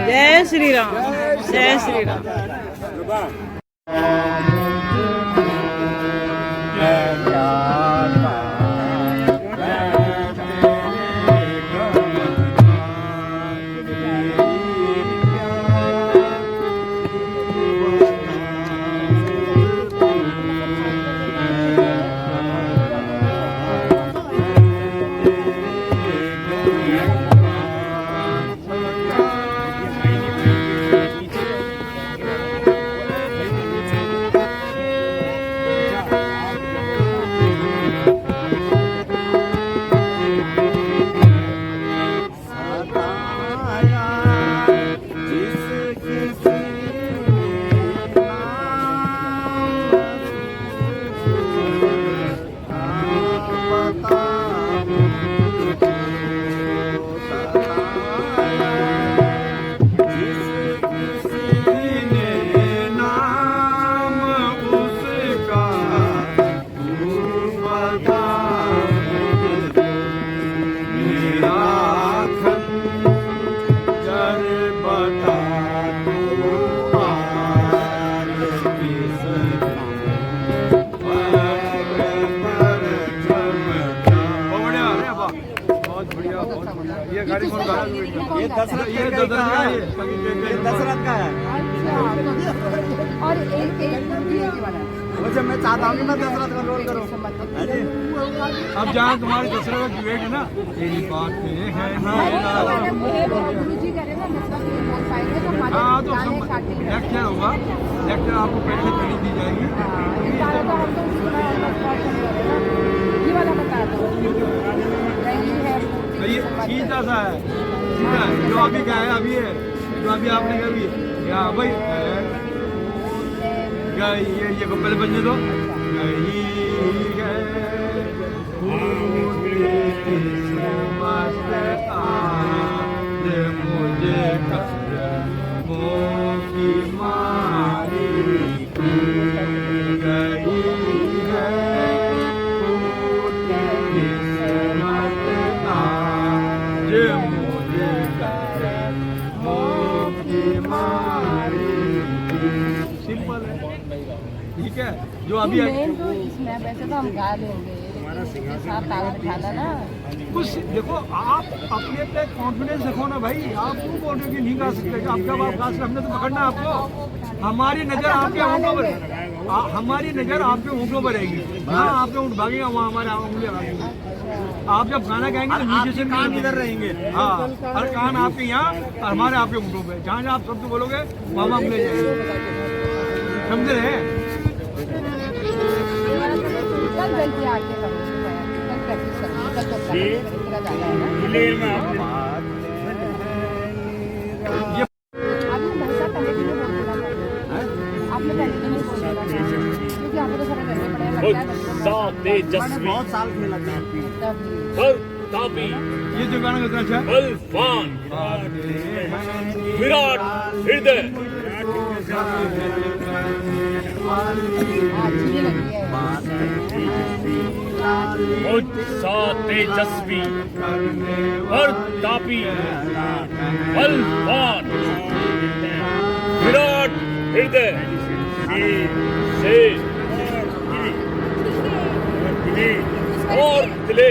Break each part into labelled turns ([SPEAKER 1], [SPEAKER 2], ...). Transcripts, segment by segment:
[SPEAKER 1] जय श्री राम, जय श्री राम।
[SPEAKER 2] ये दशरथ का है।
[SPEAKER 3] और
[SPEAKER 2] मुझे मैं चाहता हूँ कि मैं दशरथ का रोल करूँ।
[SPEAKER 4] अब जहाँ तुम्हारे दशरथ का विवेक है ना, यही बात है। हाँ तो लेक्चर होगा, लेक्चर आपको पहले खरीद दी जाएगी।
[SPEAKER 3] ये वाला बता दो,
[SPEAKER 4] ये सीधा सा है, सीधा जो अभी क्या है, अभी है जो अभी आपने कभी क्या भाई ये को पहले बजने दो। सिंपल है, ठीक है। जो अभी
[SPEAKER 3] तो इसमें वैसे तो हम गा लेंगे, साथ ताल बिठाना ना।
[SPEAKER 4] कुछ देखो, आप अपने पे कॉन्फिडेंस रखो ना भाई। आप क्यों बोल रहे हो कि नहीं गा सकते? आप जब आप गा सकते, हमने तो पकड़ना है आपको। हमारी नजर आपके ऊँटों पर, हमारी नजर आपके ऊँटों पर रहेगी। हाँ, आपके ऊँट भागेगा, वहाँ हमारे उंगलियाँ भागेंगी। आप जब गाना गाएंगे तो म्यूजिशियन कान इधर रहेंगे। हाँ, हर कान आपके यहाँ और हमारे आपके ऊँटों पे। जहाँ जहाँ आप शब्द बोलोगे वहाँ वहाँ उंगलियाँ जाएंगे, समझ रहे हैं?
[SPEAKER 2] बहुत साल खेला था।
[SPEAKER 4] ये जो गाना कितना अच्छा है?
[SPEAKER 5] बलवान, विराट हृदय, तेजस्वी, तापी, बलवान, विराट हृदय से और दिले।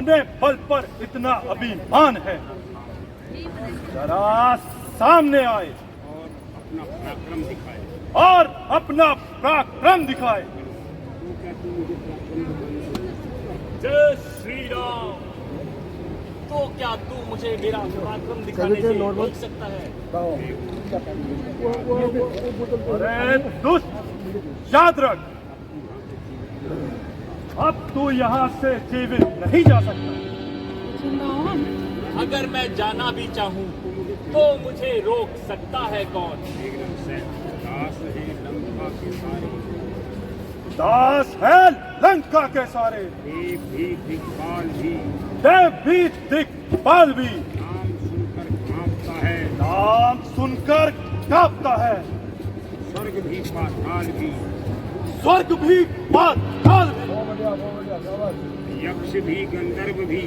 [SPEAKER 6] अपने बल पर इतना अभिमान है, जरा सामने आए और अपना पराक्रम दिखाए।
[SPEAKER 5] जय श्री राम। तो क्या तू मुझे मेरा पराक्रम दिखाने से रोक सकता है?
[SPEAKER 6] अरे दुष्ट, याद रख, अब तू यहाँ से जीवित नहीं जा सकता।
[SPEAKER 5] अगर मैं जाना भी चाहूँ तो मुझे रोक सकता है कौन?
[SPEAKER 6] दास है लंका के सारे, देव भी दिक्पाल भी, नाम सुनकर कांपता है, स्वर्ग भी पाताल भी,
[SPEAKER 7] यक्ष भी गंधर्व भी,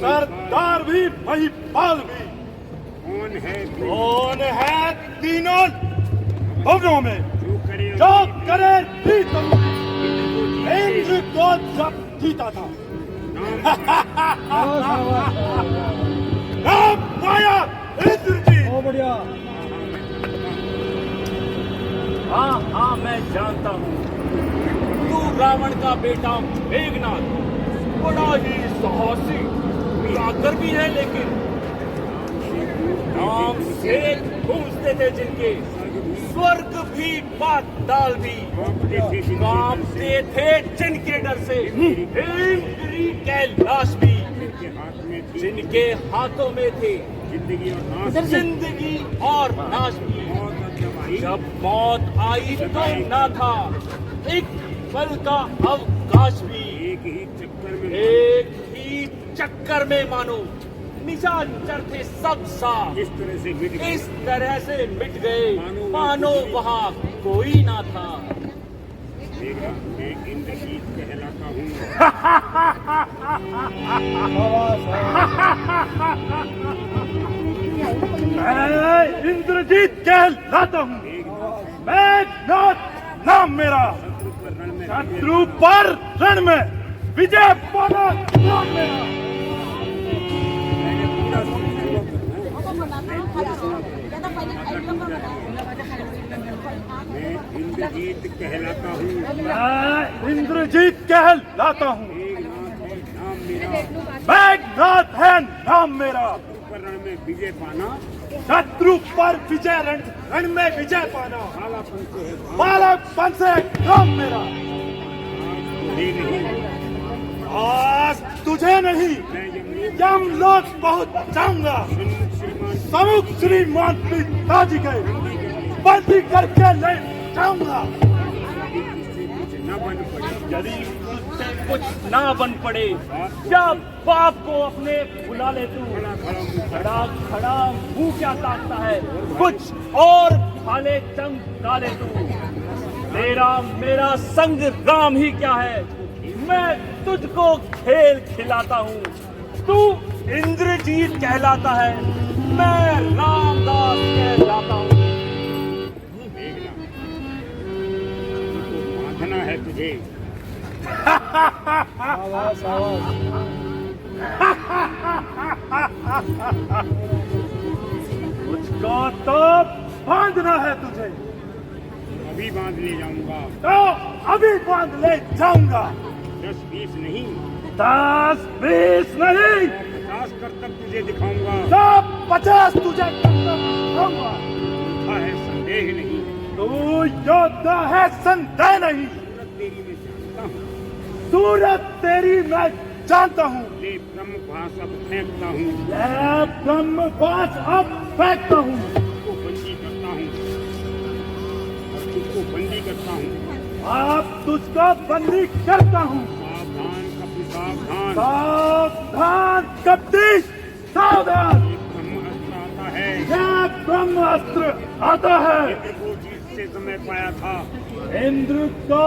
[SPEAKER 6] सरदार भी महिपाल भी। कौन है तीनों भवनों में जो करे प्रीतम? इंद्र को जब जीता था नाम पाया इंद्रजीत।
[SPEAKER 5] हाँ मैं जानता हूँ, तू रावण का बेटा मेघनाथ बड़ा ही साहसी जाकर भी है, लेकिन नाम से गूंजते थे जिनके स्वर्ग भी पाताल भी, कांपते थे जिनके डर से हिमगिरी कैलाश भी, जिनके हाथों में थे जिंदगी और नाश भी। जब मौत आई तो ना था एक पल का अवकाश भी, एक ही चक्कर में मानो निशाचर थे सब साथ, इस तरह से मिट गए मानो वहाँ कोई ना था।
[SPEAKER 7] मैं इंद्रजीत कहलाता हूँ।
[SPEAKER 6] मैं इंद्रजीत कहलाता हूँ, मेघनाथ नाम मेरा, शत्रु पर रण में विजय पाना नाम मेरा।
[SPEAKER 7] मैं इंद्रजीत कहलाता हूँ।
[SPEAKER 6] मैं इंद्रजीत कहलाता हूँ, मेघनाथ है नाम मेरा।
[SPEAKER 7] रण में विजय पाना,
[SPEAKER 6] शत्रु पर विजय रण में विजय पाना, बालकपन से काम मेरा। आज तुझे नहीं यमलोक पहुंच जाऊंगा, समुख श्रीमान पिताजी के बंदी करके ले जाऊंगा।
[SPEAKER 5] यदि तुझसे कुछ ना बन पड़े, क्या बाप को अपने बुला ले तू? खड़ा खड़ा मुंह क्या ताकता है, कुछ और भाले चमका ले तू। तेरा मेरा संग राम ही क्या है, मैं तुझको खेल खिलाता हूँ। तू इंद्रजीत कहलाता है, मैं रामदास कहलाता हूँ।
[SPEAKER 7] मानना है तुझे।
[SPEAKER 6] मुझको तो बांधना है तुझे,
[SPEAKER 7] अभी बांध ले जाऊंगा।
[SPEAKER 6] तो अभी बांध ले जाऊंगा।
[SPEAKER 7] 10-20 नहीं,
[SPEAKER 6] 10-20 नहीं,
[SPEAKER 7] 50 करतब तुझे दिखाऊंगा।
[SPEAKER 6] सब 50 तुझे दिखाऊंगा।
[SPEAKER 7] झूठा है संदेह नहीं,
[SPEAKER 6] तू योद्धा है संदेह नहीं। सूरत तेरी मैं जानता हूँ,
[SPEAKER 7] ले ब्रह्म पास अब फेंकता हूँ।
[SPEAKER 6] मैं ब्रह्म पास अब फेंकता हूँ।
[SPEAKER 7] तुझको बंदी करता हूँ और तुझको बंदी करता हूँ।
[SPEAKER 6] आप तुझको बंदी करता हूँ।
[SPEAKER 7] सावधान कपि सावधान,
[SPEAKER 6] सावधान कपटी सावधान।
[SPEAKER 7] एक ब्रह्म अस्त्र आता है।
[SPEAKER 6] यह ब्रह्मास्त्र आता है।
[SPEAKER 7] इंद्र को जीत से समय पाया था,
[SPEAKER 6] इंद्र को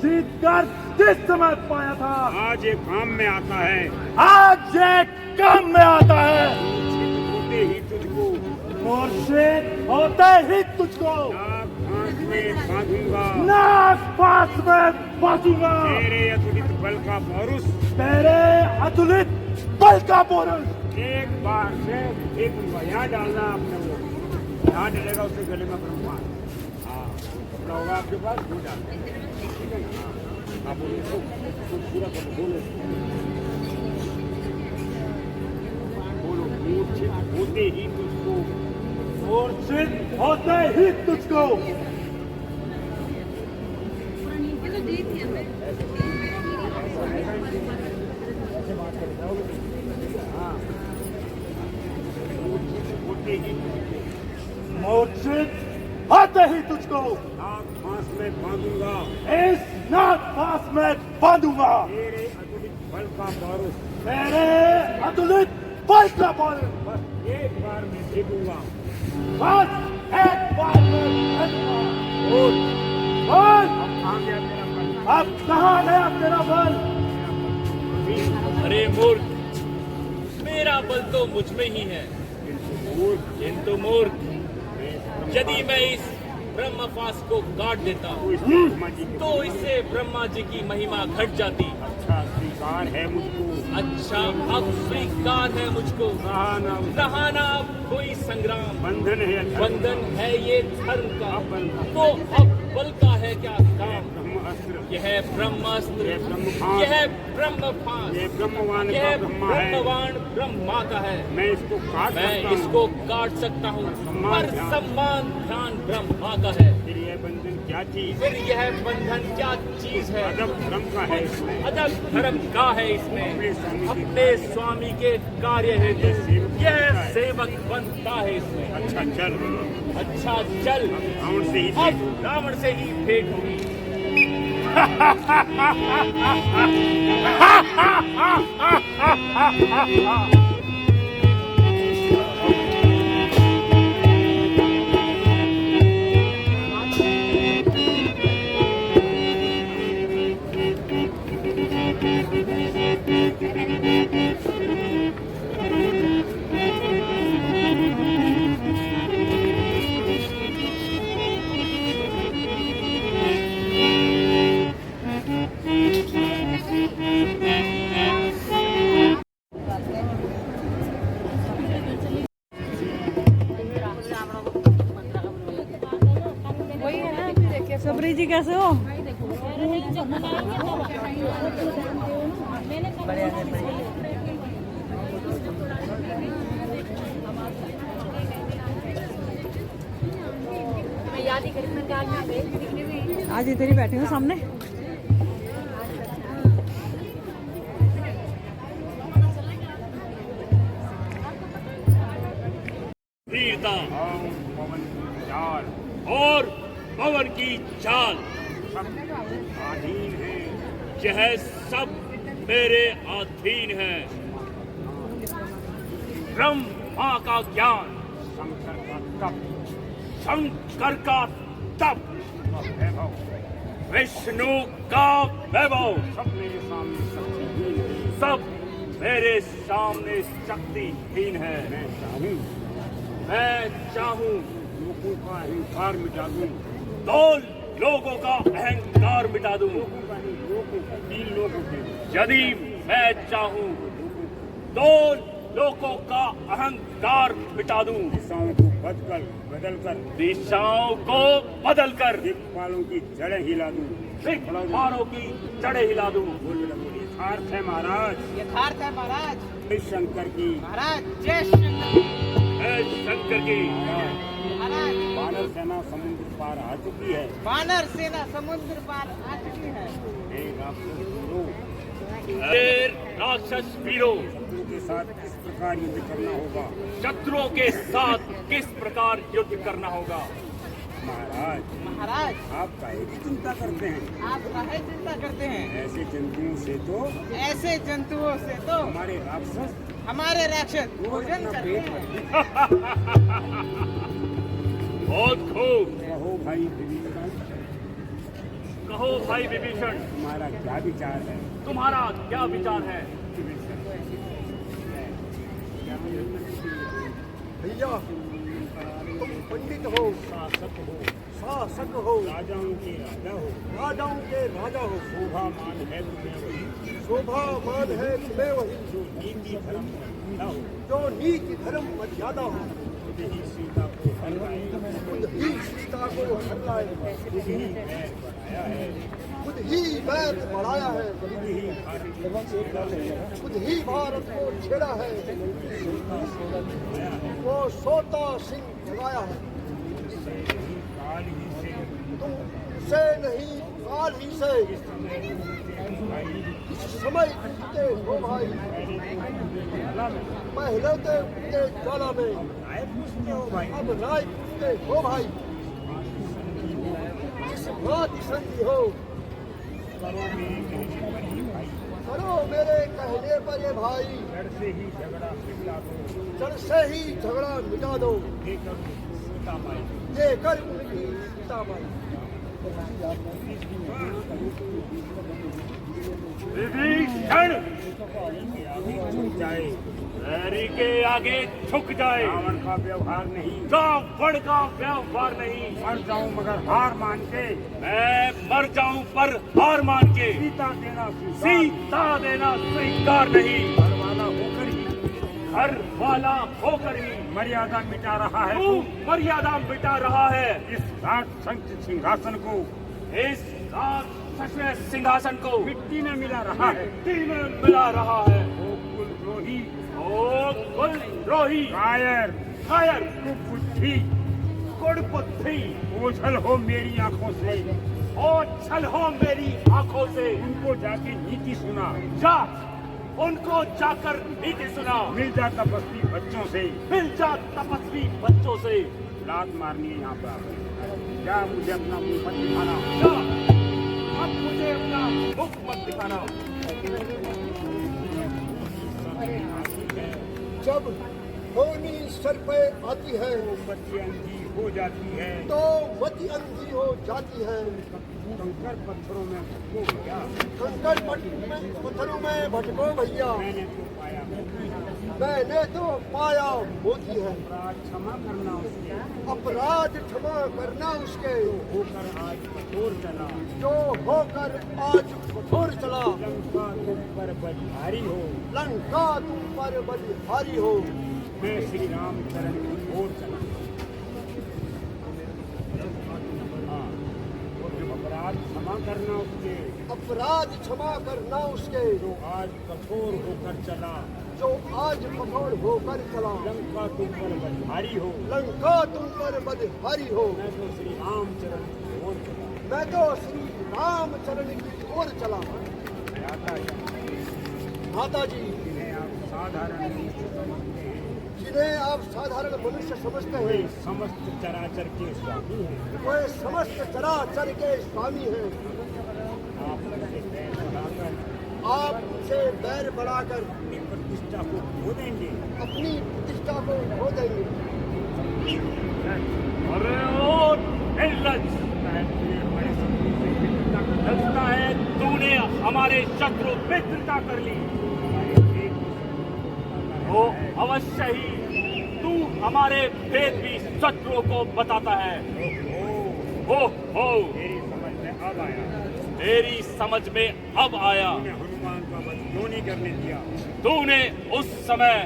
[SPEAKER 6] जीत कर जिस समय पाया था,
[SPEAKER 7] आज एक काम में आता है।
[SPEAKER 6] आज एक काम में आता है।
[SPEAKER 7] होते ही तुझको
[SPEAKER 6] मूर्छित होते ही तुझको
[SPEAKER 7] नाग फांस में बांधूंगा।
[SPEAKER 6] नाग पास में बांधूंगा।
[SPEAKER 7] तेरे अतुलित बल का पौरुष,
[SPEAKER 6] तेरे अतुलित बल का पौरुष।
[SPEAKER 7] एक बार से एक यहाँ डालना आपने, वो यहाँ डलेगा उसके गले में ब्रह्मांड। हाँ, कपड़ा होगा आपके पास, वो डाल देंगे, ठीक है ना? हाँ, आप उनको पूरा बोलो, बोलो मूर्छित होते ही तुझको,
[SPEAKER 6] मूर्छित होते ही तुझको।
[SPEAKER 7] होते ही
[SPEAKER 6] मूर्छित होते ही तुझको
[SPEAKER 7] नाक फांस में बांधूंगा।
[SPEAKER 6] इस नाग पास में बांधूंगा।
[SPEAKER 7] तेरे अतुलित बल का पौरुष,
[SPEAKER 6] तेरे अतुलित बल का पौरुष।
[SPEAKER 7] बस एक बार में देखूंगा।
[SPEAKER 6] बस एक बार में बांधूंगा।
[SPEAKER 7] बोल,
[SPEAKER 6] बोल,
[SPEAKER 7] कहाँ गया तेरा बल?
[SPEAKER 6] अब कहाँ गया तेरा बल?
[SPEAKER 5] अरे मूर्ख, मेरा बल तो मुझ में ही है। किंतु मूर्ख, यदि मैं इस ब्रह्मपाश को काट देता तो इससे ब्रह्मा जी की महिमा घट जाती।
[SPEAKER 7] अच्छा स्वीकार है मुझको,
[SPEAKER 5] अच्छा अब स्वीकार है मुझको। रहा ना अब कोई संग्राम,
[SPEAKER 7] बंधन है अधर्म
[SPEAKER 5] बंधन है ये धर्म का।
[SPEAKER 7] का।
[SPEAKER 5] तो अब बल का है क्या काम?
[SPEAKER 7] ब्रह्मास्त्र,
[SPEAKER 5] यह ब्रह्मास्त्र,
[SPEAKER 7] यह ब्रह्मपाश,
[SPEAKER 5] यह ब्रह्मपाश,
[SPEAKER 7] ये ब्रह्मवान का
[SPEAKER 5] यह
[SPEAKER 7] ब्रह्मा है।
[SPEAKER 5] ब्रह्मवान ब्रह्मा का है।
[SPEAKER 7] मैं इसको काट
[SPEAKER 5] मैं
[SPEAKER 7] सकता हूँ।
[SPEAKER 5] इसको काट सकता हूँ,
[SPEAKER 7] सम्मान
[SPEAKER 5] पर
[SPEAKER 7] ध्यान।
[SPEAKER 5] सम्मान ध्यान ब्रह्मा का है।
[SPEAKER 7] फिर यह बंधन क्या चीज?
[SPEAKER 5] फिर यह बंधन क्या चीज है?
[SPEAKER 7] अदब धर्म का है इसमें।
[SPEAKER 5] अदब धर्म का है इसमें। अपने स्वामी के कार्य हेतु यह सेवक बनता है इसमें।
[SPEAKER 7] अच्छा चल,
[SPEAKER 5] अच्छा चल,
[SPEAKER 7] रावण से ही
[SPEAKER 5] अब रावण से ही भेंट होगी।
[SPEAKER 1] सबरी जी कैसे हो? आज इधर ही बैठी हूँ सामने।
[SPEAKER 5] वीरता
[SPEAKER 7] पवन की चाल
[SPEAKER 5] और पवन की चाल,
[SPEAKER 7] सब अधीन है।
[SPEAKER 5] यह सब मेरे अधीन है। ब्रह्मा का ज्ञान,
[SPEAKER 7] शंकर का तप,
[SPEAKER 5] शंकर का तप,
[SPEAKER 7] वैभव,
[SPEAKER 5] विष्णु का वैभव,
[SPEAKER 7] सब मेरे सामने शक्तिहीन है।
[SPEAKER 5] सब मेरे सामने शक्तिहीन है। मैं चाहूं
[SPEAKER 7] लोगों का अहंकार मिटा दूं।
[SPEAKER 5] तो लोगों का अहंकार मिटा दूं।
[SPEAKER 7] लोगों का, 3 लोगों के,
[SPEAKER 5] यदि मैं चाहूं तो लोगों का अहंकार मिटा दूं।
[SPEAKER 7] दिशाओं को बदल कर
[SPEAKER 5] दिशाओं को बदलकर
[SPEAKER 7] दिक्पालों की जड़ें हिला दूं।
[SPEAKER 5] दिक्पालों की जड़ें हिला दूं।
[SPEAKER 7] बोलिए यथार्थ है महाराज।
[SPEAKER 3] यथार्थ है महाराज।
[SPEAKER 7] जय शंकर की
[SPEAKER 3] महाराज जय शंकर।
[SPEAKER 5] जय शंकर की।
[SPEAKER 3] महाराज
[SPEAKER 7] वानर सेना समुद्र पार आ चुकी है।
[SPEAKER 3] वानर सेना समुद्र पार आ चुकी है।
[SPEAKER 7] हे राक्षस वीरों,
[SPEAKER 5] अरे राक्षस वीरों,
[SPEAKER 7] शत्रु के साथ किस प्रकार युद्ध करना होगा?
[SPEAKER 5] शत्रुओं के साथ किस प्रकार युद्ध करना होगा?
[SPEAKER 7] महाराज,
[SPEAKER 3] महाराज
[SPEAKER 7] आप काहे की चिंता करते हैं?
[SPEAKER 3] आप काहे चिंता करते हैं?
[SPEAKER 7] ऐसे जंतुओं से तो
[SPEAKER 3] ऐसे जंतुओं से तो हमारे राक्षस भोजन करते हैं।
[SPEAKER 5] बहुत खूब।
[SPEAKER 7] कहो भाई विभीषण,
[SPEAKER 5] कहो भाई विभीषण,
[SPEAKER 7] तुम्हारा क्या विचार है?
[SPEAKER 5] तुम्हारा क्या विचार है?
[SPEAKER 6] तुम पंडित हो,
[SPEAKER 7] शासक हो,
[SPEAKER 6] शासक हो,
[SPEAKER 7] राजाओं के राजा हो,
[SPEAKER 6] राजाओं के राजा हो,
[SPEAKER 7] शोभा मान है तुम्हें वही,
[SPEAKER 6] शोभा मान है तुम्हें वही,
[SPEAKER 7] जो नीति धर्म मर्यादा हो,
[SPEAKER 6] जो नीति धर्म मर्यादा हो,
[SPEAKER 7] खुद ही सीता को हर लाए,
[SPEAKER 6] खुद ही सीता को हर लाए,
[SPEAKER 7] खुद ही बैर बढ़ाया है,
[SPEAKER 6] खुद ही वैर बढ़ाया है,
[SPEAKER 7] खुद ही भारत को छेड़ा है,
[SPEAKER 6] खुद ही भारत को छेड़ा है,
[SPEAKER 7] आया है,
[SPEAKER 6] वो सोता सिंह जगाया है,
[SPEAKER 7] से ही काल ही से
[SPEAKER 6] तुमसे नहीं काल ही से
[SPEAKER 7] इस समय टूटे भाई,
[SPEAKER 6] इस समय टूटे हो भाई, पहले तो उठते ज्वाला में,
[SPEAKER 7] आए पूछते हो भाई,
[SPEAKER 6] अब राय पूछते हो भाई, जिस भांति संधि हो
[SPEAKER 7] करो मेरे कहने पर ही भाई,
[SPEAKER 6] करो मेरे कहने पर ये भाई,
[SPEAKER 7] जड़ से ही झगड़ा पिघला दो,
[SPEAKER 6] जड़ से ही झगड़ा मिटा दो,
[SPEAKER 7] लेकर सीता माई,
[SPEAKER 6] देकर उनकी सीता माई।
[SPEAKER 5] विभीषण
[SPEAKER 7] छूट जाए,
[SPEAKER 5] हरि के आगे झुक जाए,
[SPEAKER 7] रावण का व्यवहार नहीं,
[SPEAKER 5] रावण का व्यवहार नहीं,
[SPEAKER 7] मर जाऊं मगर हार मान के,
[SPEAKER 5] मैं मर जाऊं पर हार मान के
[SPEAKER 7] सीता देना स्वीकार,
[SPEAKER 5] सीता देना स्वीकार नहीं,
[SPEAKER 7] घर वाला होकर ही
[SPEAKER 5] घर वाला होकर ही
[SPEAKER 7] मर्यादा मिटा रहा है
[SPEAKER 5] तू मर्यादा मिटा रहा है,
[SPEAKER 7] इस राज संत सिंहासन को
[SPEAKER 5] इस राक्षस सिंहासन को
[SPEAKER 7] मिट्टी में मिला रहा है,
[SPEAKER 5] मिट्टी में मिला रहा है,
[SPEAKER 7] ओ कुलद्रोही,
[SPEAKER 5] ओ कुलद्रोही,
[SPEAKER 7] कायर,
[SPEAKER 5] कायर,
[SPEAKER 7] कुबुद्धि,
[SPEAKER 5] कुड़बुद्धि,
[SPEAKER 7] ओझल हो मेरी आंखों से,
[SPEAKER 5] और छल हो मेरी आंखों से,
[SPEAKER 7] उनको जाके नीति सुना,
[SPEAKER 5] जा उनको जाकर नीति सुना,
[SPEAKER 7] मिल जा तपस्वी बच्चों से,
[SPEAKER 5] मिल जा तपस्वी बच्चों से,
[SPEAKER 7] लात मारनी है यहाँ पर, क्या मुझे अपना मुंह मत दिखाना,
[SPEAKER 5] जा अब मुझे अपना मुख मत दिखाना,
[SPEAKER 6] जब होनी सर पे आती है
[SPEAKER 7] बत्ती अंधी हो जाती है,
[SPEAKER 6] तो मति अंधी हो जाती है,
[SPEAKER 7] कंकर पत्थरों में भटको गया,
[SPEAKER 6] कंकड़ पत्थरों में भटको भैया,
[SPEAKER 7] मैंने तो पाया
[SPEAKER 6] मैंने तो पाया मोती है,
[SPEAKER 7] अपराध क्षमा करना उसके,
[SPEAKER 6] अपराध क्षमा करना उसके,
[SPEAKER 7] होकर आज कठोर चला,
[SPEAKER 6] जो होकर आज कठोर चला,
[SPEAKER 7] लंका तुम पर बलिहारी हो,
[SPEAKER 6] लंका तुम पर बलिहारी हो,
[SPEAKER 7] मैं श्री राम चरण की ओर चला, हाँ, और जो अपराध क्षमा करना उसके,
[SPEAKER 6] अपराध क्षमा करना उसके,
[SPEAKER 7] जो आज कठोर होकर चला,
[SPEAKER 6] जो आज कठोर होकर चला,
[SPEAKER 7] लंका तुम पर बलिहारी हो,
[SPEAKER 6] लंका तुम पर बलिहारी हो,
[SPEAKER 7] मैं तो श्री राम चरण की ओर चला,
[SPEAKER 6] मैं तो श्री राम चरण की ओर चला।
[SPEAKER 7] माता जी,
[SPEAKER 6] माता जी,
[SPEAKER 7] जिन्हें आप साधारण मनुष्य समझते हैं,
[SPEAKER 6] जिन्हें आप साधारण मनुष्य समझते
[SPEAKER 7] वे
[SPEAKER 6] हैं,
[SPEAKER 7] समस्त चराचर के स्वामी हैं,
[SPEAKER 6] वे समस्त चराचर के स्वामी हैं,
[SPEAKER 7] आप उनसे बैर बढ़ाकर
[SPEAKER 6] आप उनसे बैर बढ़ाकर
[SPEAKER 7] अपनी प्रतिष्ठा को खो देंगे,
[SPEAKER 6] अपनी प्रतिष्ठा को खो देंगे।
[SPEAKER 5] अरे ओ निर्लज, लगता है तूने हमारे शत्रु मित्रता कर ली, वो अवश्य ही तू हमारे भेद भी शत्रुओं को बताता है, हो
[SPEAKER 7] मेरी समझ में अब आया,
[SPEAKER 5] तेरी समझ में अब आया,
[SPEAKER 7] तूने हनुमान का वध क्यों नहीं करने दिया,
[SPEAKER 5] तूने उस समय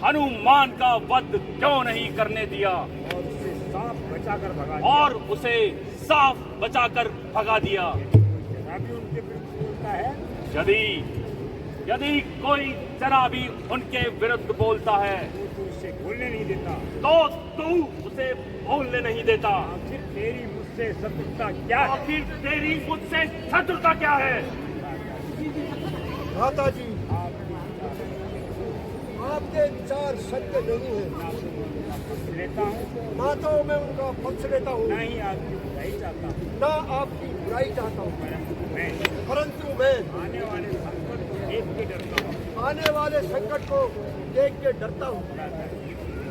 [SPEAKER 5] हनुमान का वध क्यों नहीं करने दिया
[SPEAKER 7] और उसे साफ बचाकर भगा दिया,
[SPEAKER 5] और उसे साफ बचाकर भगा दिया।
[SPEAKER 7] जरा भी उनके विरुद्ध बोलता है,
[SPEAKER 5] यदि कोई जरा भी उनके विरुद्ध बोलता है
[SPEAKER 7] तो उसे बोलने नहीं देता,
[SPEAKER 5] तो तू उसे बोलने नहीं देता।
[SPEAKER 7] आखिर तेरी मुझसे शत्रुता क्या है?
[SPEAKER 5] आखिर तेरी मुझसे शत्रुता क्या है?
[SPEAKER 6] माता जी, आपके विचार सत्य नहीं है,
[SPEAKER 7] लेता हूँ,
[SPEAKER 6] ना तो मैं उनका पक्ष लेता हूँ,
[SPEAKER 7] ना ही आपकी बुराई चाहता हूँ,
[SPEAKER 6] ना आपकी बुराई चाहता हूँ, परंतु मैं
[SPEAKER 7] आने वाले संकट को देख के डरता हूँ,
[SPEAKER 6] आने वाले संकट को देख के डरता हूँ।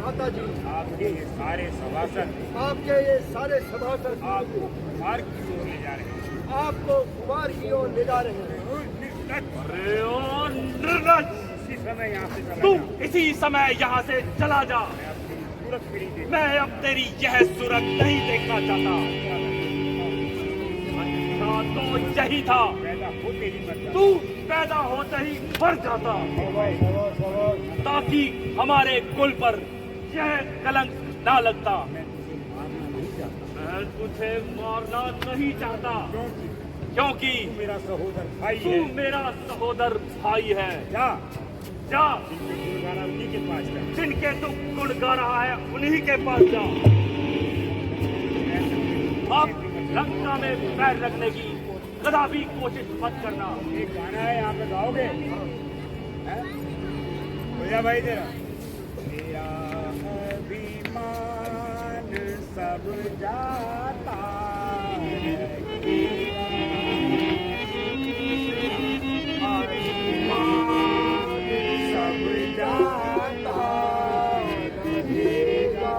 [SPEAKER 6] माता जी,
[SPEAKER 7] आपके ये सारे सभासद
[SPEAKER 6] आपके ये सारे सभासद
[SPEAKER 7] आपको कुमार की ओर ले जा रहे हैं,
[SPEAKER 6] आपको कुमार की ओर ले जा रहे हैं।
[SPEAKER 5] अरे ओ निर्लज,
[SPEAKER 7] इसी समय यहाँ से चला
[SPEAKER 5] तू
[SPEAKER 7] जा।
[SPEAKER 5] इसी समय यहाँ से चला जा।
[SPEAKER 7] मैं अपनी सूरत फिरी दे।
[SPEAKER 5] मैं अब तेरी यह सूरत नहीं देखना चाहता। अच्छा तो यही था,
[SPEAKER 7] पैदा होते ही मर जा।
[SPEAKER 5] तू पैदा होते ही मर जाता ताकि हमारे कुल पर यह कलंक ना लगता।
[SPEAKER 7] मैं तुझे मारना नहीं चाहता।
[SPEAKER 5] मैं तुझे मारना नहीं चाहता
[SPEAKER 7] क्योंकि
[SPEAKER 5] क्योंकि
[SPEAKER 7] तू मेरा सहोदर भाई
[SPEAKER 5] तू
[SPEAKER 7] है।
[SPEAKER 5] मेरा सहोदर भाई है।
[SPEAKER 7] जा
[SPEAKER 5] जा,
[SPEAKER 7] इनके गुणगाना उन्हीं के पास जा।
[SPEAKER 5] जिनके तू गुण गा रहा है उन्हीं के पास जा। अब लंका में पैर रखने की कदापि कोशिश मत करना।
[SPEAKER 7] एक गाना है, यहाँ पे गाओगे? हैं? हो जा भाई तेरा। तेरा अभिमान सब जाता है। सब जाता रहेगा।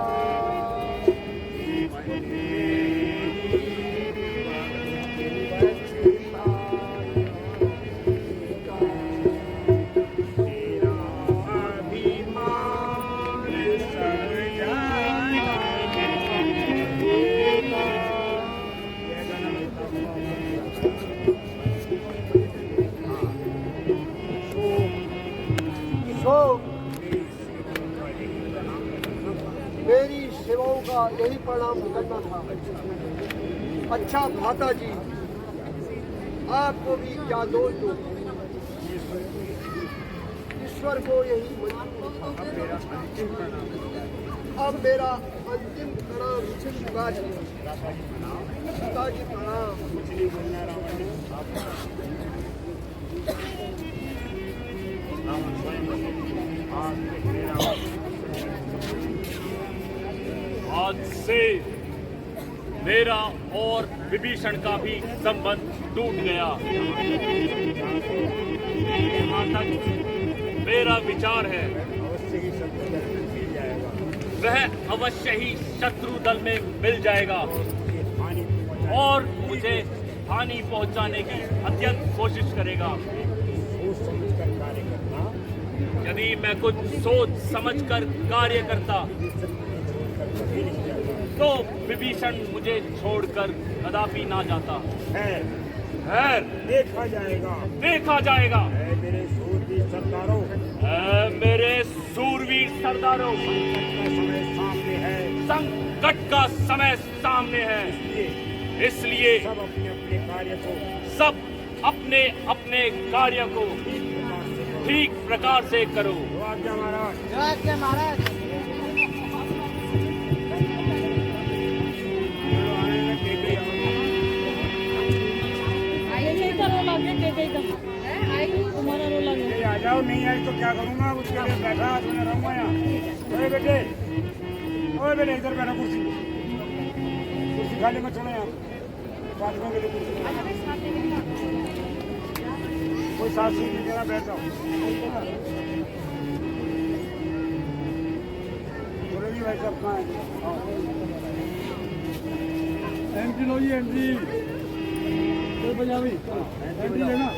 [SPEAKER 7] तेरा अभिमान सब जाता रहेगा। ये गाना
[SPEAKER 2] सो मेरी सेवाओं का यही परिणाम करना था। अच्छा भ्राता जी, आपको भी क्या दोष दो, ईश्वर को यही मंजूर था। अब मेरा अंतिम प्रणाम पिताजी। पिताजी प्रणाम।
[SPEAKER 7] कुछ नहीं बोलना रावण ने। रावण स्वयं
[SPEAKER 5] आज से मेरा और विभीषण का भी संबंध टूट गया। यहाँ तक मेरा विचार है
[SPEAKER 7] अवश्य ही सब मिल जाएगा।
[SPEAKER 5] वह अवश्य ही शत्रु दल में मिल जाएगा
[SPEAKER 7] हानि
[SPEAKER 5] और मुझे हानि पहुंचाने की अत्यंत कोशिश करेगा।
[SPEAKER 7] सोच समझ कर कार्य करना।
[SPEAKER 5] यदि मैं कुछ सोच समझकर कार्य करता
[SPEAKER 7] कभी नहीं जाता
[SPEAKER 5] तो विभीषण मुझे छोड़कर कदापि ना जाता।
[SPEAKER 7] खैर
[SPEAKER 5] खैर
[SPEAKER 7] देखा जाएगा।
[SPEAKER 5] देखा जाएगा।
[SPEAKER 7] ऐ मेरे सूरवीर सरदारों,
[SPEAKER 5] ऐ मेरे सूरवीर सरदारों,
[SPEAKER 7] संकट का समय सामने है।
[SPEAKER 5] संकट का समय सामने है। इसलिए
[SPEAKER 7] सब अपने अपने कार्य को
[SPEAKER 5] सब अपने अपने कार्य को ठीक प्रकार से करो।
[SPEAKER 7] तो आज्ञा महाराज।
[SPEAKER 3] महाराज
[SPEAKER 1] तुम्हारा रोल आ गया।
[SPEAKER 7] ये आ जाओ, नहीं आई तो क्या करूँगा? उसके लिए बैठा सुने रहूँगा यहाँ। ओए बेटे, ओए बेटे, इधर बैठा कुर्सी खाली मत छोड़ो यहाँ। पाठकों के लिए कुर्सी कोई सास की जगह बैठ जाओ। बोले भाई साहब कहाँ है?
[SPEAKER 4] एंट्री लो जी, एंट्री। चल पंजाबी, एंट्री लेना।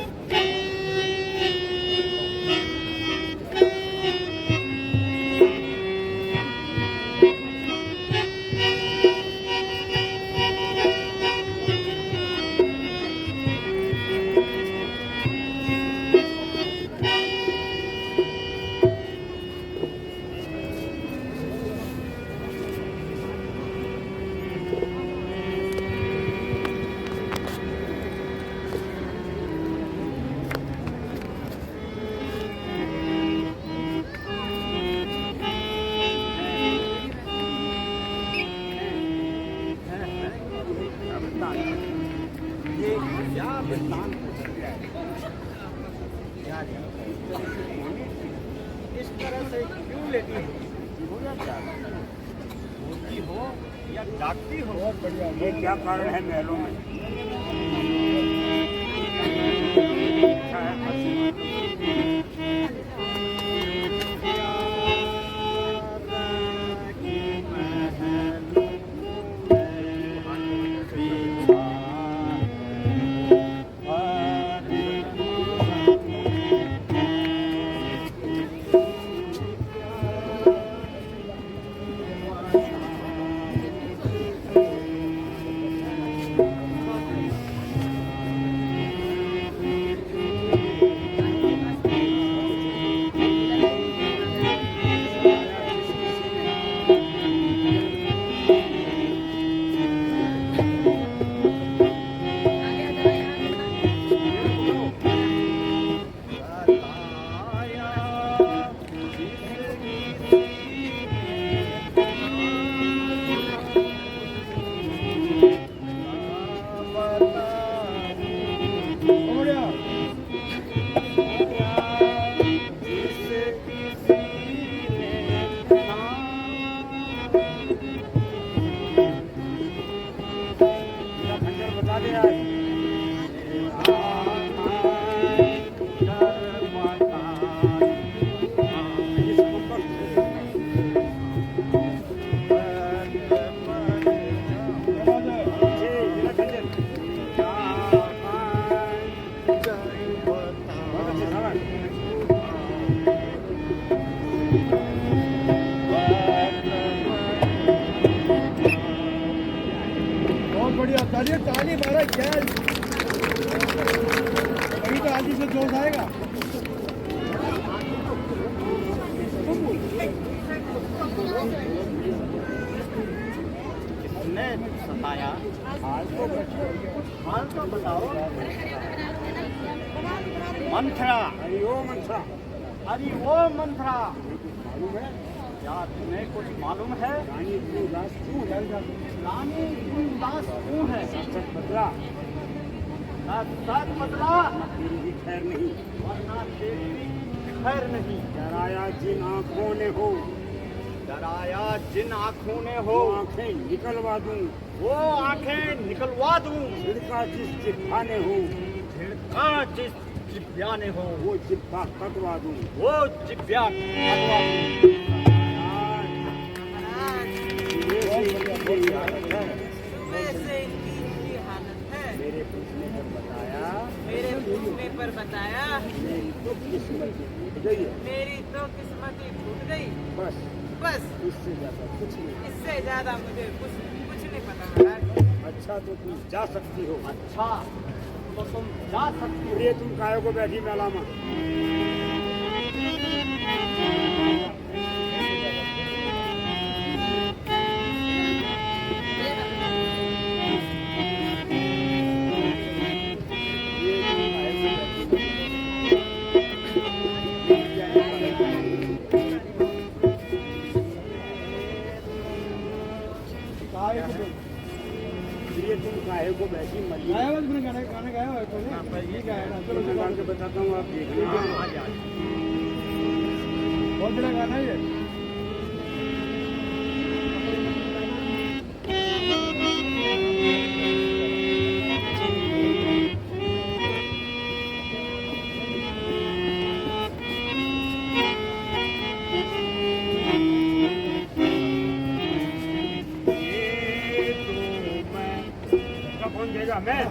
[SPEAKER 2] इस तरह से क्यों लेती हो? होती हो या डाकती हो? बहुत बढ़िया।
[SPEAKER 7] ये क्या कारण है महलों में? अच्छा है,
[SPEAKER 6] ताली मारा जय अभी तो आदमी से जोश आएगा
[SPEAKER 2] किसने सताया हाल तो बताओ मंथरा
[SPEAKER 7] अरे ओ मनसा
[SPEAKER 2] अरे वो मंथरा
[SPEAKER 7] मालूम है
[SPEAKER 2] क्या तुम्हें कुछ मालूम है
[SPEAKER 7] रानी उदास क्यों है
[SPEAKER 2] रानी उदास क्यों है
[SPEAKER 7] सच बदला
[SPEAKER 2] सच बदला
[SPEAKER 7] तेरी भी खैर नहीं
[SPEAKER 2] वरना तेरी खैर नहीं
[SPEAKER 7] डराया जिन आंखों ने हो
[SPEAKER 2] डराया जिन आँखों ने हो
[SPEAKER 7] वो आंखें निकलवा दूं
[SPEAKER 2] वो आंखें निकलवा दूं
[SPEAKER 7] छिड़का जिस जिब्बा ने हो
[SPEAKER 2] छिड़का जिस जिब्या ने हो
[SPEAKER 7] वो जिब्बा कटवा दूं
[SPEAKER 2] वो जिब्या कटवा दूं
[SPEAKER 7] मेरी हालत है
[SPEAKER 3] सुबह से इनकी हालत है।
[SPEAKER 7] मेरे पूछने पर बताया
[SPEAKER 3] मेरे पूछने पर बताया
[SPEAKER 7] मेरी तो किस्मत टूट गई है
[SPEAKER 3] मेरी तो किस्मत ही टूट गई।
[SPEAKER 7] बस
[SPEAKER 3] बस
[SPEAKER 7] इससे ज्यादा कुछ नहीं
[SPEAKER 3] इससे ज्यादा मुझे कुछ नहीं पता महाराज।
[SPEAKER 7] अच्छा तो तुम जा सकती हो
[SPEAKER 2] अच्छा तो तुम जा सकती हो
[SPEAKER 7] ये तुम काहे को बैठी मेला में ये तुम काहे को बैठी मरी
[SPEAKER 6] गाया हुआ तुमने गाना गाया हुआ है तो ये गाया ना चलो
[SPEAKER 7] मैं गा के बताता हूँ आप देखना
[SPEAKER 6] बहुत बड़ा गाना है ये
[SPEAKER 7] कौन देगा मैं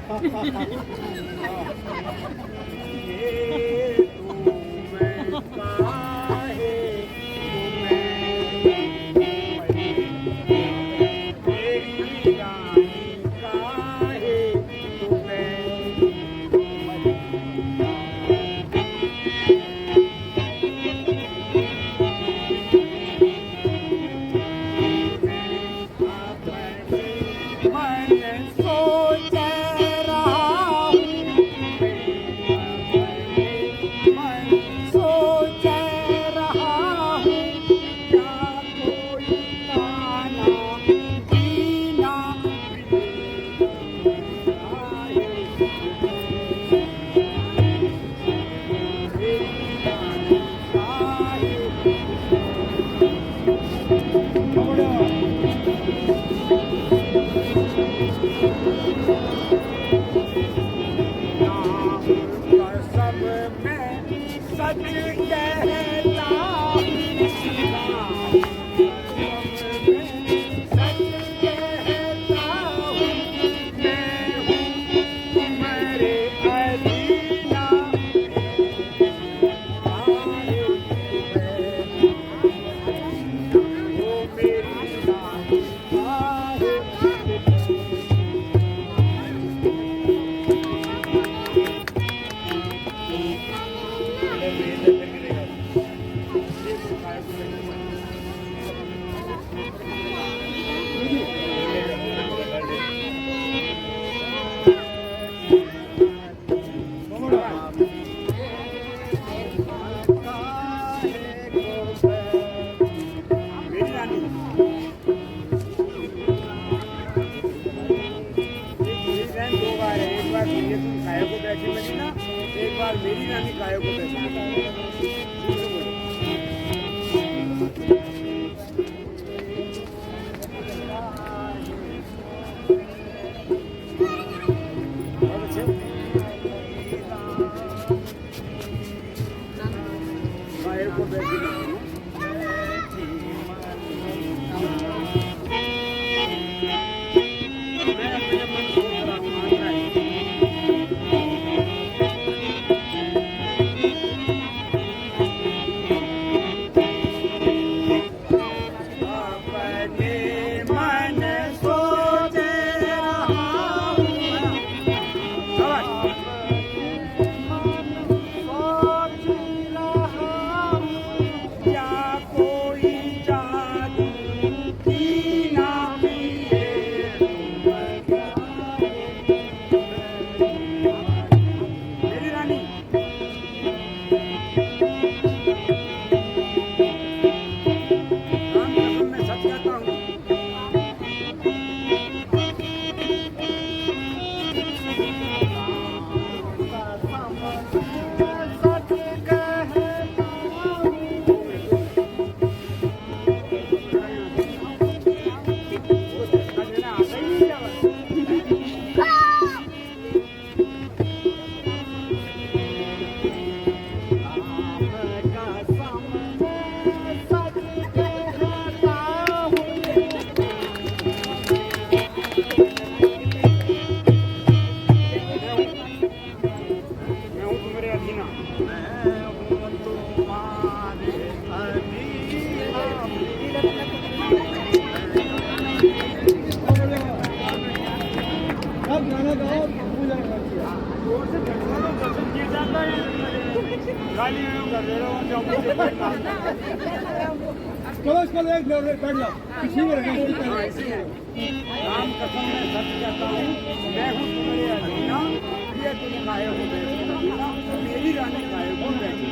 [SPEAKER 7] दो बार है, एक बार ये तुम खाए को बैठी बनी ना, एक बार मेरी रानी खाए को बैठी बनी। खाए को बैठी बनी।
[SPEAKER 4] चलो इसको ले बैठ जाओ, किसी में रखा
[SPEAKER 7] राम कसम मैं सच कहता हूँ, मैं हूँ तुम्हारे अधीना, ये तुम खाए हो बैठी अधीना, मेरी रानी खाए हो बैठी।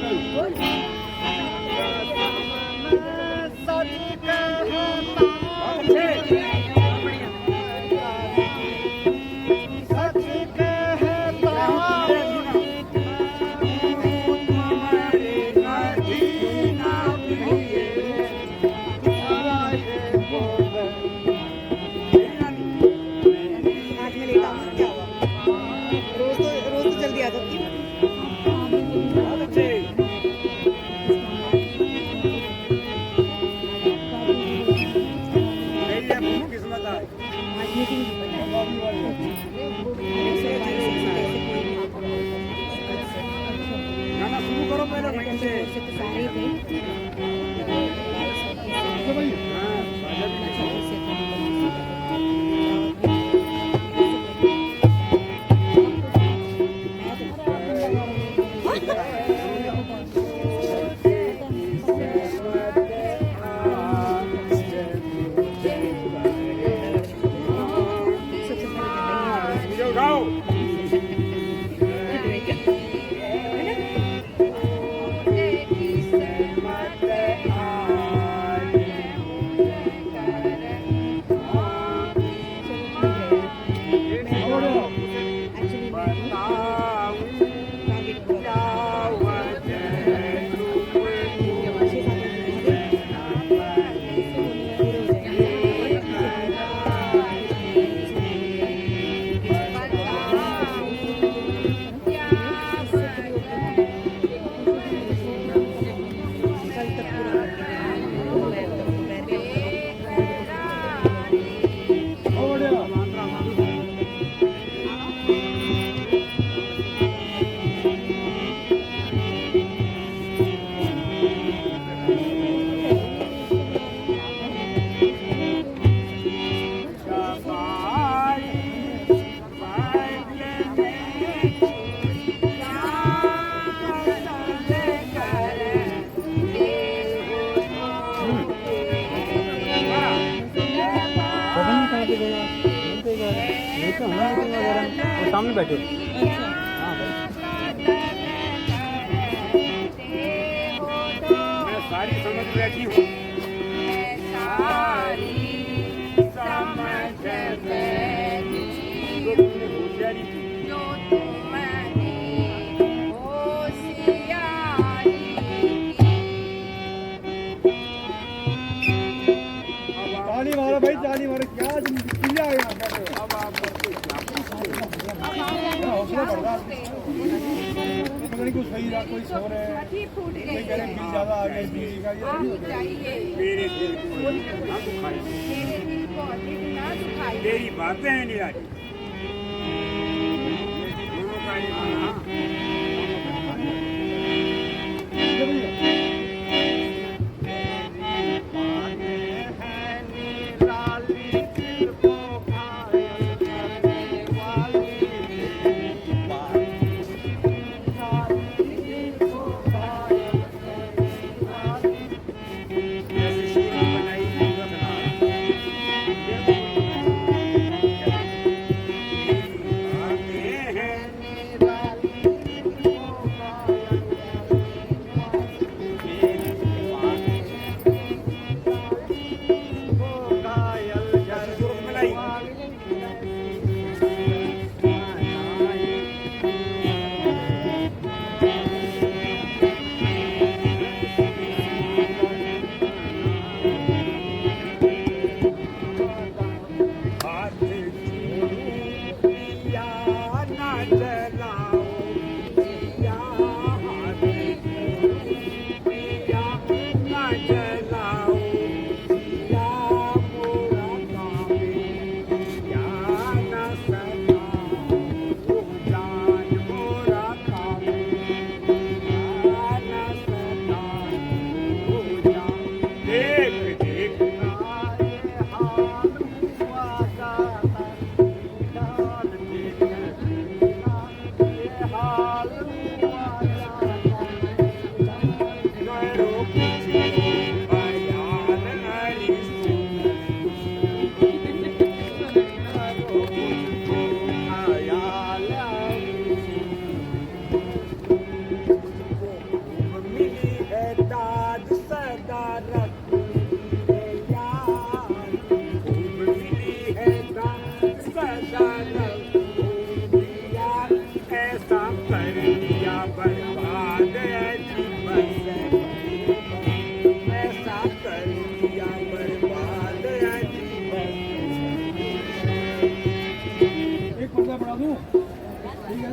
[SPEAKER 7] गाना शुरू करो पहले वहीं से।
[SPEAKER 4] सामने बैठे।
[SPEAKER 7] मैं सारी समझ बैठी हूँ। जो तुमने होशियारी
[SPEAKER 6] हौसला बढ़ रहा है। पता नहीं कुछ सही रहा, कोई सो रहे हैं,
[SPEAKER 8] फूट
[SPEAKER 6] कोई
[SPEAKER 8] गई
[SPEAKER 6] कह रहे हैं बिल ज्यादा आ गया बिजली का।
[SPEAKER 8] आप
[SPEAKER 6] ये
[SPEAKER 8] चाहिए
[SPEAKER 7] मेरे दिल को ना दुखाई,
[SPEAKER 8] मेरे दिल को अधिक ना दुखाई।
[SPEAKER 7] तेरी बातें हैं निराली। दोनों का एक हाँ।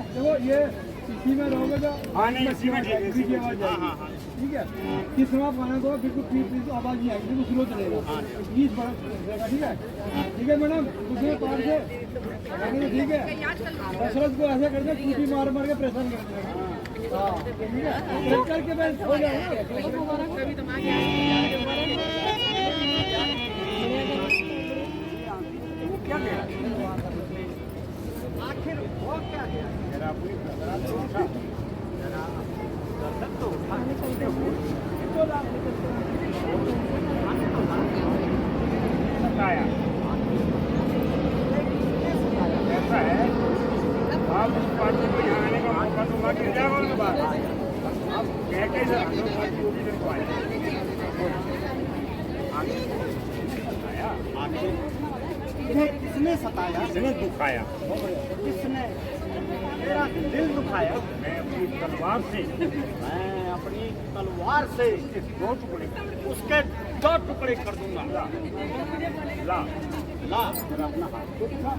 [SPEAKER 6] देखो ये इसी में रहोगे तो
[SPEAKER 7] हाँ नहीं इसी में ठीक है, इसी में।
[SPEAKER 6] आवाज
[SPEAKER 7] हाँ, हाँ,
[SPEAKER 6] आएगी।
[SPEAKER 7] हाँ।
[SPEAKER 6] ठीक है, किस समय आप गाना को बिल्कुल पीस आवाज नहीं आएगी, बिल्कुल स्लो चलेगा। 20 बढ़ रहेगा। ठीक है मैडम, दूसरे पार से ठीक है। कसरत को ऐसे करते टूटी मार मार के प्रेशर करते हैं। हाँ ठीक है, करके मैं हो
[SPEAKER 2] आखिर वो क्या है?
[SPEAKER 7] जरा अपनी कसरत तो उठा।
[SPEAKER 2] जरा दर्शन तो उठा।
[SPEAKER 7] सताया ऐसा है, आप उस पार्टी को यहाँ आने का मौका दूंगा कि जाओ उनके बाद आप कह के जरा दो पार्टी को भी मेरे को आया
[SPEAKER 2] किसने सताया?
[SPEAKER 7] किसने दुखाया?
[SPEAKER 2] किसने मेरा दिल दुखाया?
[SPEAKER 7] मैं अपनी तलवार से
[SPEAKER 2] मैं अपनी तलवार से
[SPEAKER 7] दो टुकड़े
[SPEAKER 2] उसके 2 टुकड़े कर दूंगा।
[SPEAKER 7] ला
[SPEAKER 2] ला जरा अपना हाथ तो दिखा,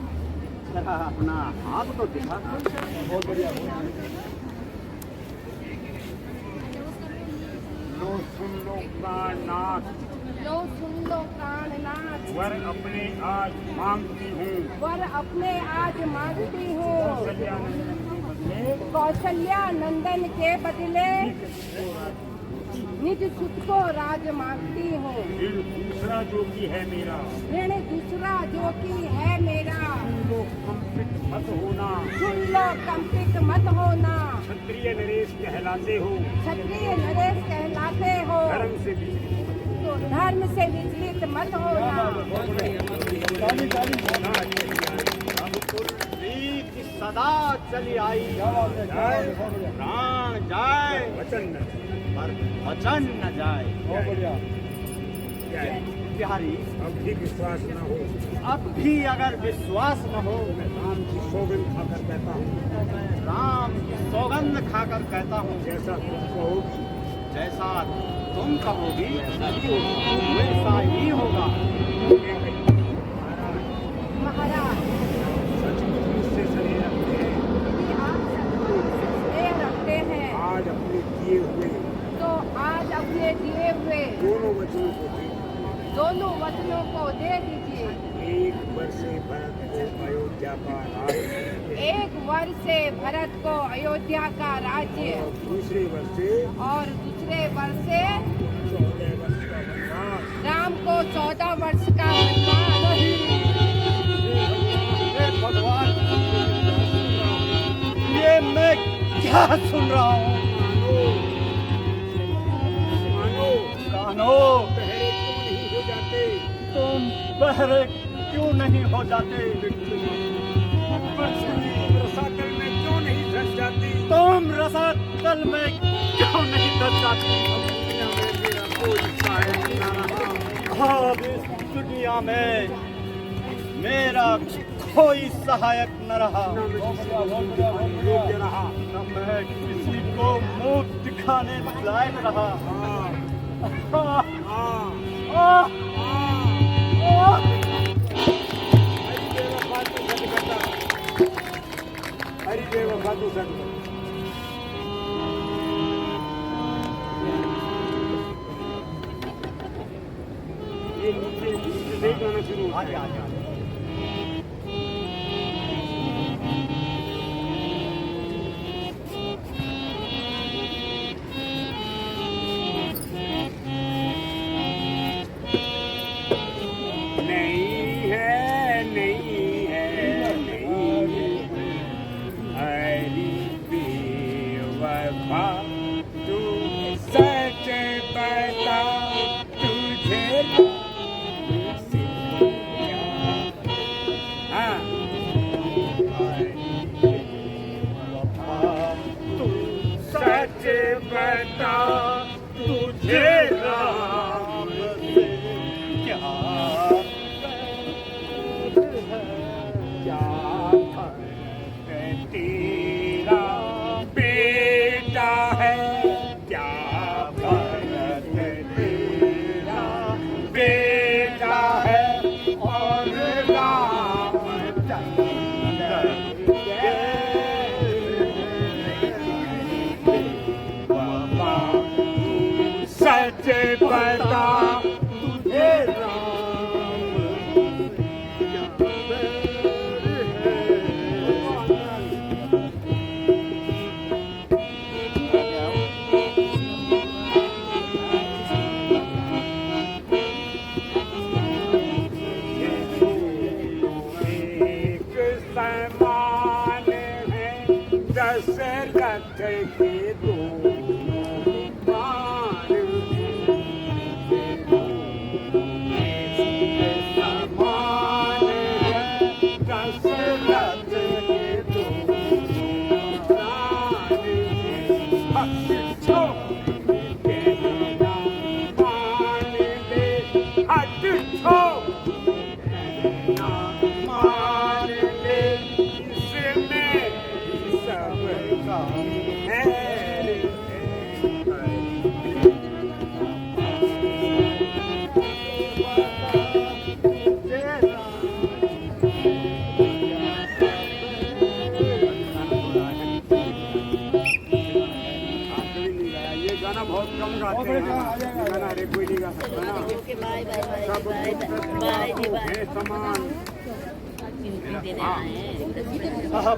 [SPEAKER 2] जरा अपना हाथ तो दिखा। बहुत बढ़िया।
[SPEAKER 7] लो सुन लो प्राणनाथ,
[SPEAKER 8] लो सुन लो प्राणनाथ,
[SPEAKER 7] वर अपने आज मांगती हूँ।
[SPEAKER 8] वर अपने आज मांगती हूँ।
[SPEAKER 7] कौशल्या नंदन के बदले
[SPEAKER 8] कौशल्या नंदन के बदले निज सुख को राज मांगती हूँ।
[SPEAKER 7] ऋण दूसरा जो कि है मेरा,
[SPEAKER 8] ऋण दूसरा जो कि है मेरा।
[SPEAKER 7] लो कंपित मत होना,
[SPEAKER 8] सुन लो कंपित मत होना।
[SPEAKER 7] क्षत्रिय नरेश कहलाते हो,
[SPEAKER 8] क्षत्रिय नरेश कहलाते हो,
[SPEAKER 7] धर्म से विचलित
[SPEAKER 8] तो धर्म से विचलित मत होना।
[SPEAKER 2] प्रीति सदा चली आई, प्राण जाए
[SPEAKER 7] वचन न
[SPEAKER 2] पर वचन न जाए।
[SPEAKER 6] बहुत बढ़िया।
[SPEAKER 7] क्या है?
[SPEAKER 2] प्यारी,
[SPEAKER 7] अब भी विश्वास न हो,
[SPEAKER 2] अब भी अगर विश्वास न हो,
[SPEAKER 7] मैं राम की सौगंध खाकर कहता हूँ,
[SPEAKER 2] तो मैं राम की सौगंध खाकर कहता हूँ,
[SPEAKER 7] जैसा तुम कहोगी
[SPEAKER 2] जैसा तुम कहोगी वैसा ही होगा।
[SPEAKER 8] महाराज
[SPEAKER 7] सचमुच मुझसे सने रखते हैं,
[SPEAKER 8] यदि
[SPEAKER 7] दोनों वचनों को दे
[SPEAKER 8] दोनों वचनों को दे दीजिए।
[SPEAKER 7] एक वर्ष से भरत को अयोध्या का राज्य,
[SPEAKER 8] एक वर्ष से भरत को अयोध्या का राज्य
[SPEAKER 7] और दूसरे वर्ष से
[SPEAKER 8] और दूसरे वर्ष से
[SPEAKER 7] 14 वर्ष का वनवास।
[SPEAKER 8] राम को 14 वर्ष का वनवास।
[SPEAKER 4] भगवान, ये मैं क्या सुन रहा हूँ?
[SPEAKER 7] मानो
[SPEAKER 4] कान्हो,
[SPEAKER 7] पहरे क्यों नहीं हो जाते?
[SPEAKER 4] तुम बहरे क्यों नहीं हो जाते?
[SPEAKER 7] रसातल में क्यों नहीं धस जाती?
[SPEAKER 4] तुम रसातल में क्यों नहीं धस जाती?
[SPEAKER 7] दुनिया में मेरा कोई सहायक न रहा।
[SPEAKER 4] अब इस दुनिया में मेरा कोई सहायक न रहा,
[SPEAKER 7] योग्य रहा।
[SPEAKER 4] न मैं किसी को मुंह दिखाने लायक रहा।
[SPEAKER 7] हरि देव खातू संग ये नीचे से गाना शुरू हो गया।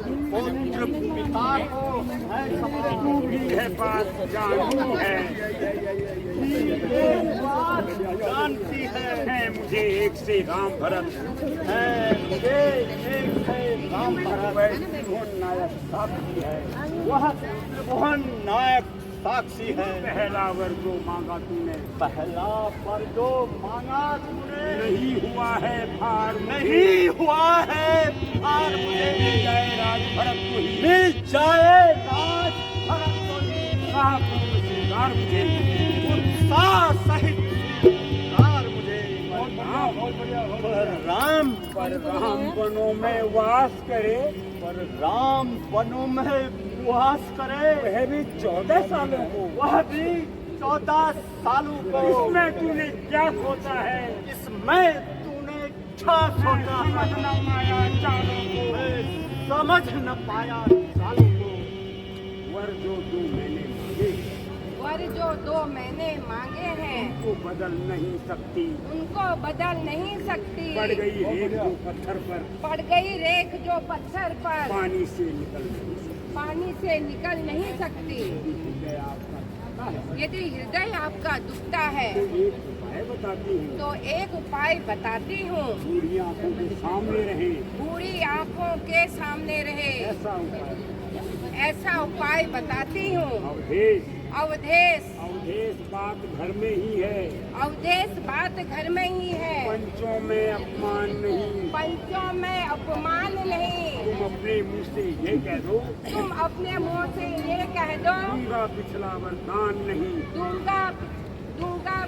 [SPEAKER 7] पुत्र पिता को यह बात जानू है, जानती है मुझे एक से राम भरत है, मुझे एक से राम भरत नायक साक्षी है, वह नायक साक्षी है। पहला वर जो मांगा तूने, पहला वर जो मांगा तूने, नहीं हुआ है भार, नहीं हुआ है भार, मुझे मिल जाए राज भरत को ही, मिल जाए राज भरत को ही। सरदार मुझे उत्साह सहित सरदार मुझे पर राम वनों में वास करे, पर राम वनों में वास करे, वह भी 14 सालों को, वह भी 14 सालों को। इसमें तूने क्या सोचा है, इसमें तूने क्या सोचा है, समझ न पाया चालों को, समझ न पाया चालों को। वर जो तू मैंने मांगे, वर
[SPEAKER 8] वर जो 2 मैंने मांगे हैं
[SPEAKER 7] वो बदल नहीं सकती।
[SPEAKER 8] उनको बदल नहीं सकती।
[SPEAKER 7] पड़ गई रेख जो पत्थर पर,
[SPEAKER 8] पड़ गई रेख जो पत्थर पर
[SPEAKER 7] पानी से निकल नहीं सकती।
[SPEAKER 8] पानी से निकल नहीं सकती।
[SPEAKER 7] हृदय आपका दुखता है
[SPEAKER 8] यदि हृदय आपका दुखता है
[SPEAKER 7] तो एक उपाय बताती हूँ।
[SPEAKER 8] तो एक उपाय बताती हूँ।
[SPEAKER 7] बूढ़ी आंखों के सामने रहे,
[SPEAKER 8] बूढ़ी आंखों के सामने रहे, ऐसा उपाय बताती हूँ।
[SPEAKER 7] अवधेश
[SPEAKER 8] अवधेश
[SPEAKER 7] अवधेश बात घर में ही है,
[SPEAKER 8] अवधेश बात घर में ही है।
[SPEAKER 7] पंचों में अपमान नहीं।
[SPEAKER 8] पंचों में अपमान नहीं।
[SPEAKER 7] तुम अपने मुंह से ये कह दो,
[SPEAKER 8] तुम अपने मुंह से ये कह दो,
[SPEAKER 7] दूंगा पिछला वरदान नहीं।
[SPEAKER 8] दूंगा दूंगा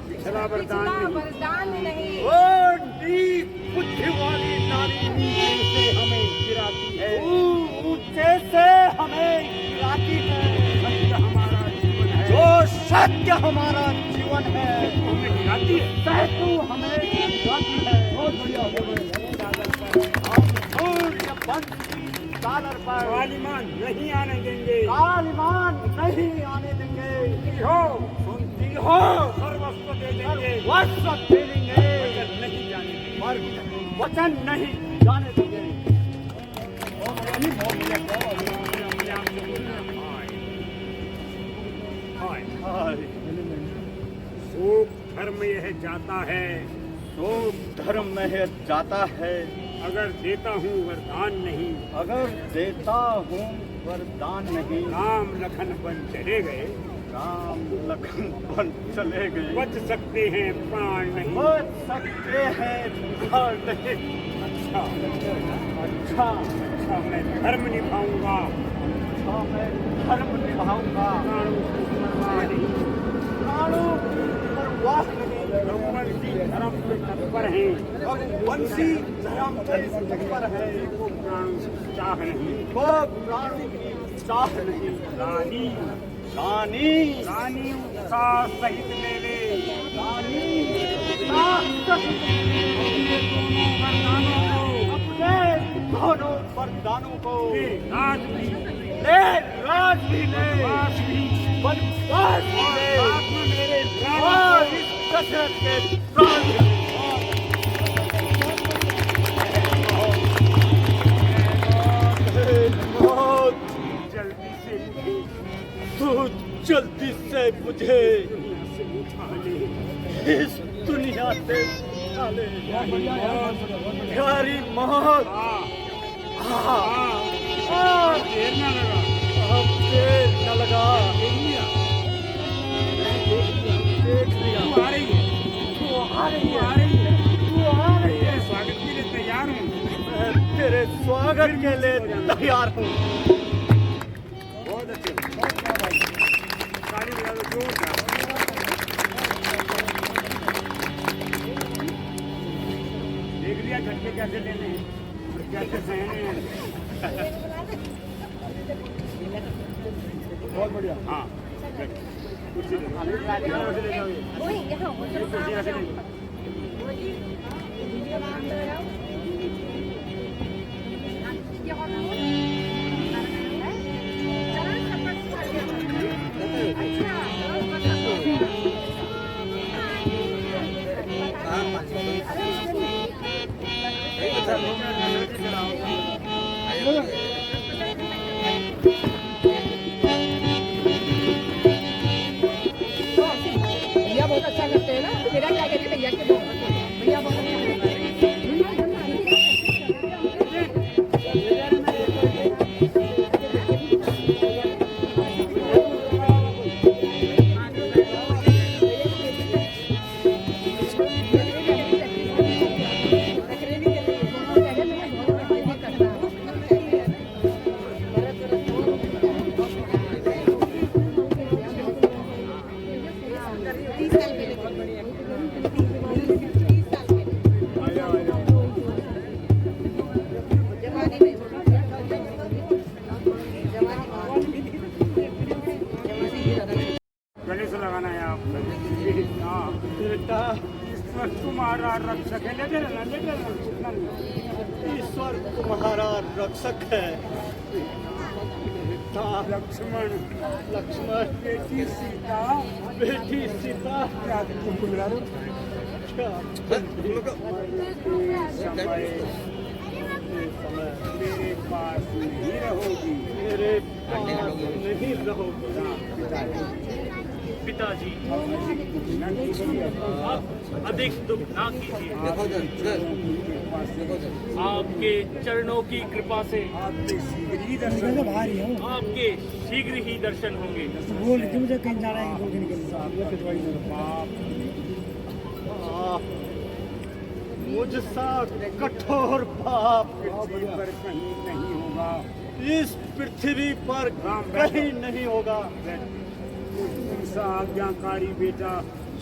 [SPEAKER 7] पिछला वरदान
[SPEAKER 8] पिछला
[SPEAKER 7] नहीं।
[SPEAKER 8] वरदान नहीं।
[SPEAKER 7] ओ नीच बुद्धि वाली नारी नीचे से हमें गिराती है, ऊंचे से हमें गिराती है। सत्य हमारा जीवन है, जो सत्य हमारा जीवन है, हमें गिराती है। तू हमें गिराती है। बहुत बढ़िया। डॉलर पर कालीमान नहीं आने देंगे, कालीमान नहीं आने देंगे। हो सुनती हो, सर्वस्व दे देंगे, सर्वस्व दे देंगे। वचन नहीं जाने देंगे, वचन नहीं जाने देंगे। शोक धर्म यह जाता है, शोक धर्म में जाता है। अगर देता हूँ वरदान नहीं, अगर देता हूँ वरदान नहीं। राम लखन बन चले गए, राम लखन बन चले गए। बच सकते हैं प्राण नहीं, बच सकते हैं प्राण नहीं। अच्छा अच्छा अच्छा, मैं धर्म निभाऊंगा, अच्छा मैं धर्म निभाऊंगा। प्राणों की परवाह नहीं, प्राणों की परवाह नहीं। रघुवंशी धर्म पे तत्पर है, रघुवंशी धर्म पे तत्पर है। वो प्राणों की चाह नहीं, वो प्राणों की चाह नहीं। रानी रानी रानी उत्साह सहित ले ले, रानी उत्साह सहित ले ले। अपने दोनों वरदानों को ले, राज भी ले, राज भी ले, वनवास भी, वनवास भी ले। साथ में मेरे प्राण इस दशरथ के प्राण भी। जल्दी से तू जल्दी से मुझे इस दुनिया से उठा ले। प्यारी मौत, अब देर न लगा। देख लिया, तू आ रही है, तू आ रही है, तू आ रही है। स्वागत के लिए तैयार हूँ, मैं तेरे स्वागत के लिए तैयार हूँ। बहुत अच्छे, ताली बजा दो जोरदार। देख लिया झटके कैसे लेने हैं, कैसे सहने हैं। बहुत बढ़िया। हाँ कुर्सी ले
[SPEAKER 8] भैया बहुत अच्छा करते हैं ना। मेरा क्या कहते हैं भैया के भैया बहुत अच्छा करते हैं। गले से लगाना है आप। हाँ बेटा, ईश्वर तुम्हारा रक्षक है। ले लेना। ईश्वर तुम्हारा रक्षक है।
[SPEAKER 6] सीता
[SPEAKER 7] लक्ष्मण
[SPEAKER 6] लक्ष्मण
[SPEAKER 7] बेटी सीता
[SPEAKER 6] बेटी सीता
[SPEAKER 7] क्या तुमको मिला दो
[SPEAKER 6] क्या
[SPEAKER 7] समय मेरे पास नहीं रहोगी
[SPEAKER 6] मेरे पास नहीं रहोगे
[SPEAKER 5] पिताजी
[SPEAKER 7] न कीजिए
[SPEAKER 5] आप अधिक दुख ना कीजिए। आपके चरणों की कृपा से
[SPEAKER 7] आपके शीघ्र ही दर्शन
[SPEAKER 5] आपके शीघ्र ही दर्शन होंगे।
[SPEAKER 6] मुझे कहीं जाना है मुझसा कठोर पाप
[SPEAKER 7] पृथ्वी पर कहीं नहीं होगा
[SPEAKER 6] इस पृथ्वी पर कहीं नहीं होगा
[SPEAKER 7] तुमसा आज्ञाकारी बेटा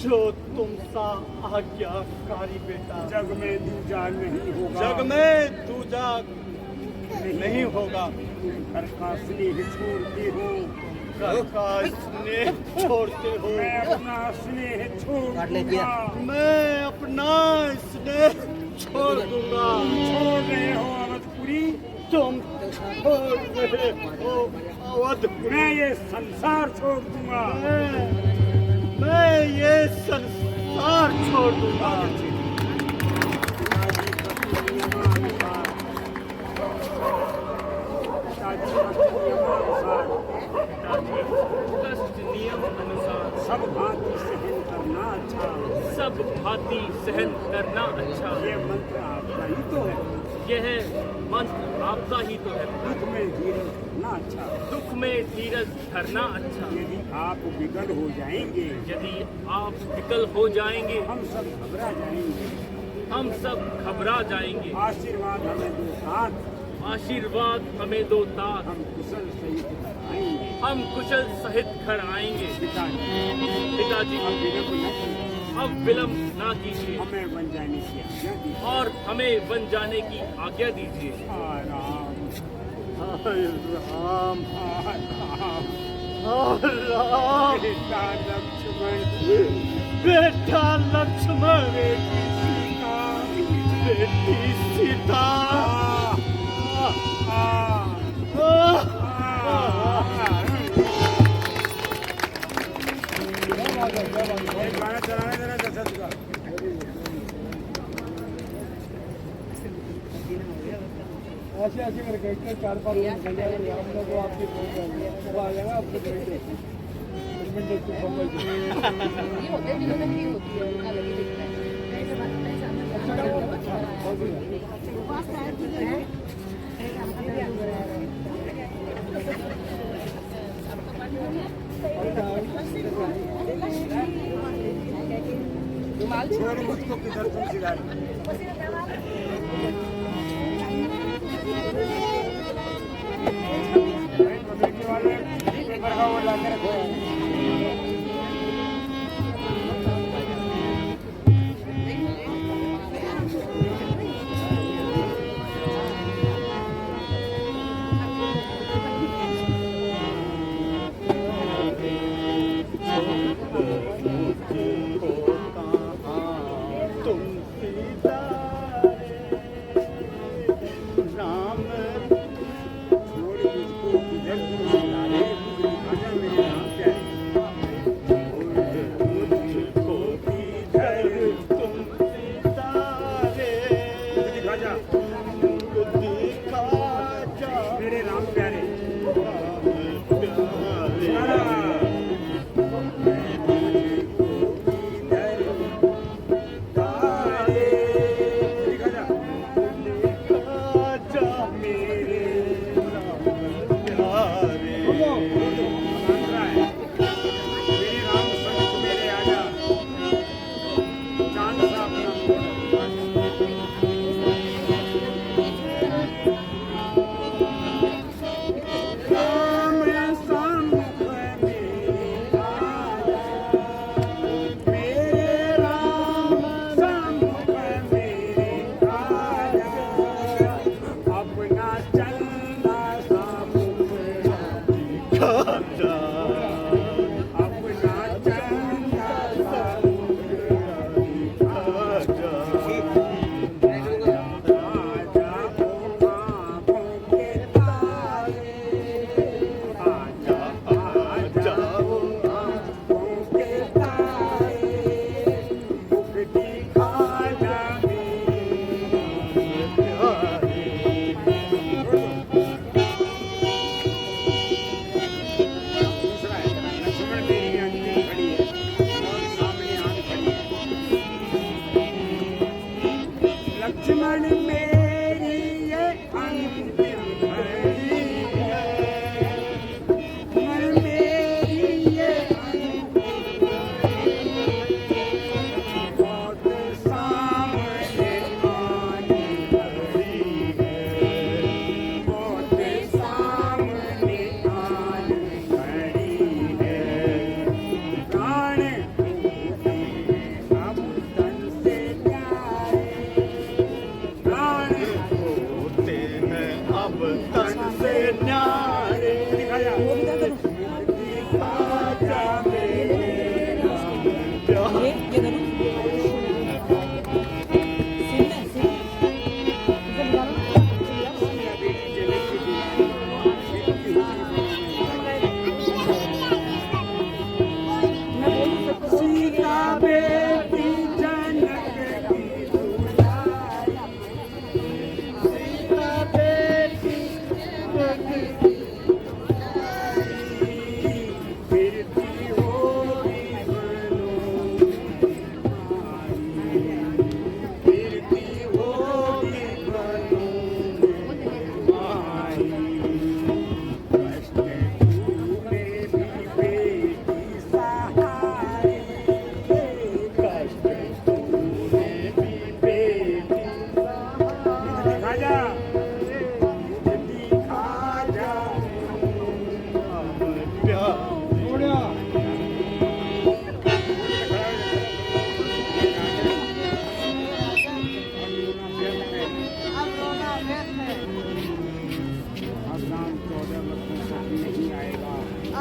[SPEAKER 6] जो तुम सा आज्ञाकारी बेटा
[SPEAKER 7] जग में दूजा नहीं होगा
[SPEAKER 6] जग में दूजा नहीं होगा
[SPEAKER 7] घर का स्नेह छोड़ते हो
[SPEAKER 6] घर का स्नेह छोड़ते हो
[SPEAKER 7] मैं अपना स्नेह छोड़ूंगा
[SPEAKER 6] मैं अपना स्नेह छोड़ दूंगा
[SPEAKER 7] छोड़ रहे हो अवधपुरी
[SPEAKER 6] तुम छोड़ रहे हो अवधपुरी
[SPEAKER 7] मैं ये संसार छोड़ दूंगा
[SPEAKER 6] मैं ये संसार छोड़ दूंगा
[SPEAKER 5] कष्ट नियम अनुसार
[SPEAKER 7] सब भांति सहन करना अच्छा
[SPEAKER 5] सब भांति सहन करना अच्छा।
[SPEAKER 7] ये मंत्र आपका ही तो है
[SPEAKER 5] यह मंत्र आपका ही तो है।
[SPEAKER 7] दुख में धीरज करना अच्छा
[SPEAKER 5] दुख में धीरज धरना अच्छा।
[SPEAKER 7] यदि आप विकल हो जाएंगे
[SPEAKER 5] यदि आप विकल हो जाएंगे
[SPEAKER 7] हम सब घबरा जाएंगे
[SPEAKER 5] हम सब घबरा जाएंगे।
[SPEAKER 7] आशीर्वाद हमें दो साथ
[SPEAKER 5] आशीर्वाद हमें दो तात
[SPEAKER 7] हम कुशल सहित आएंगे
[SPEAKER 5] हम कुशल सहित घर आएंगे। पिताजी अब विलम्ब ना कीजिए
[SPEAKER 7] हमें बन जाने की आज्ञा दी
[SPEAKER 5] और हमें बन जाने की आज्ञा दीजिए।
[SPEAKER 7] राम
[SPEAKER 6] हाय राम
[SPEAKER 7] राम
[SPEAKER 6] हाय राम
[SPEAKER 7] बेटा लक्ष्मण
[SPEAKER 6] बेटा लक्ष्मण
[SPEAKER 7] सीता
[SPEAKER 6] बेटी सीता
[SPEAKER 7] गाना चलाने देना दशरथ का
[SPEAKER 6] ऐसे ऐसे करके 4-5 निकल जाएंगे हम लोग को आपकी फोन करेंगे वो आ जाएगा आपको करेंगे
[SPEAKER 7] छोड़ मुझको किधर तुम सिखा कमेटी वाले पेपर का वो ला के रखो मेरे राम प्यारे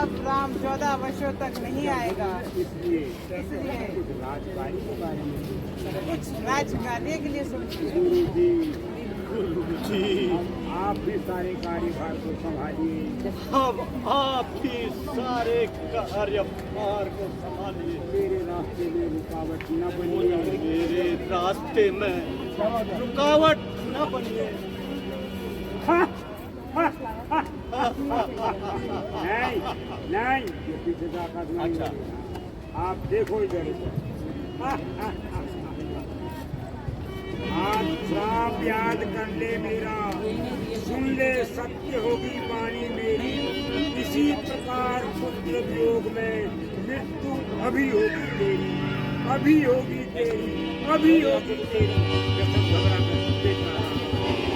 [SPEAKER 3] अब राम 14 वर्षों तक नहीं आएगा,
[SPEAKER 7] इसलिए
[SPEAKER 3] इसलिए
[SPEAKER 7] राजकार्य के बारे में
[SPEAKER 3] कुछ राजकार्य के लिए सोचिए।
[SPEAKER 7] गुरुजी, आप भी सारे कार्यभार को संभालिए।
[SPEAKER 4] अब आप ही सारे कार्यभार को संभालिए।
[SPEAKER 7] मेरे रास्ते में रुकावट न बनिए।
[SPEAKER 4] मेरे रास्ते में रुकावट न बनिए।
[SPEAKER 7] नहीं नहीं, ये पीछे से आकाश नहीं
[SPEAKER 4] अच्छा।
[SPEAKER 7] लगेगा। आप देखो इधर आज श्राप याद कर ले मेरा, सुन ले सत्य होगी वाणी मेरी। इसी प्रकार पुत्र वियोग में मृत्यु अभी होगी तेरी, अभी होगी तेरी, अभी होगी तेरी।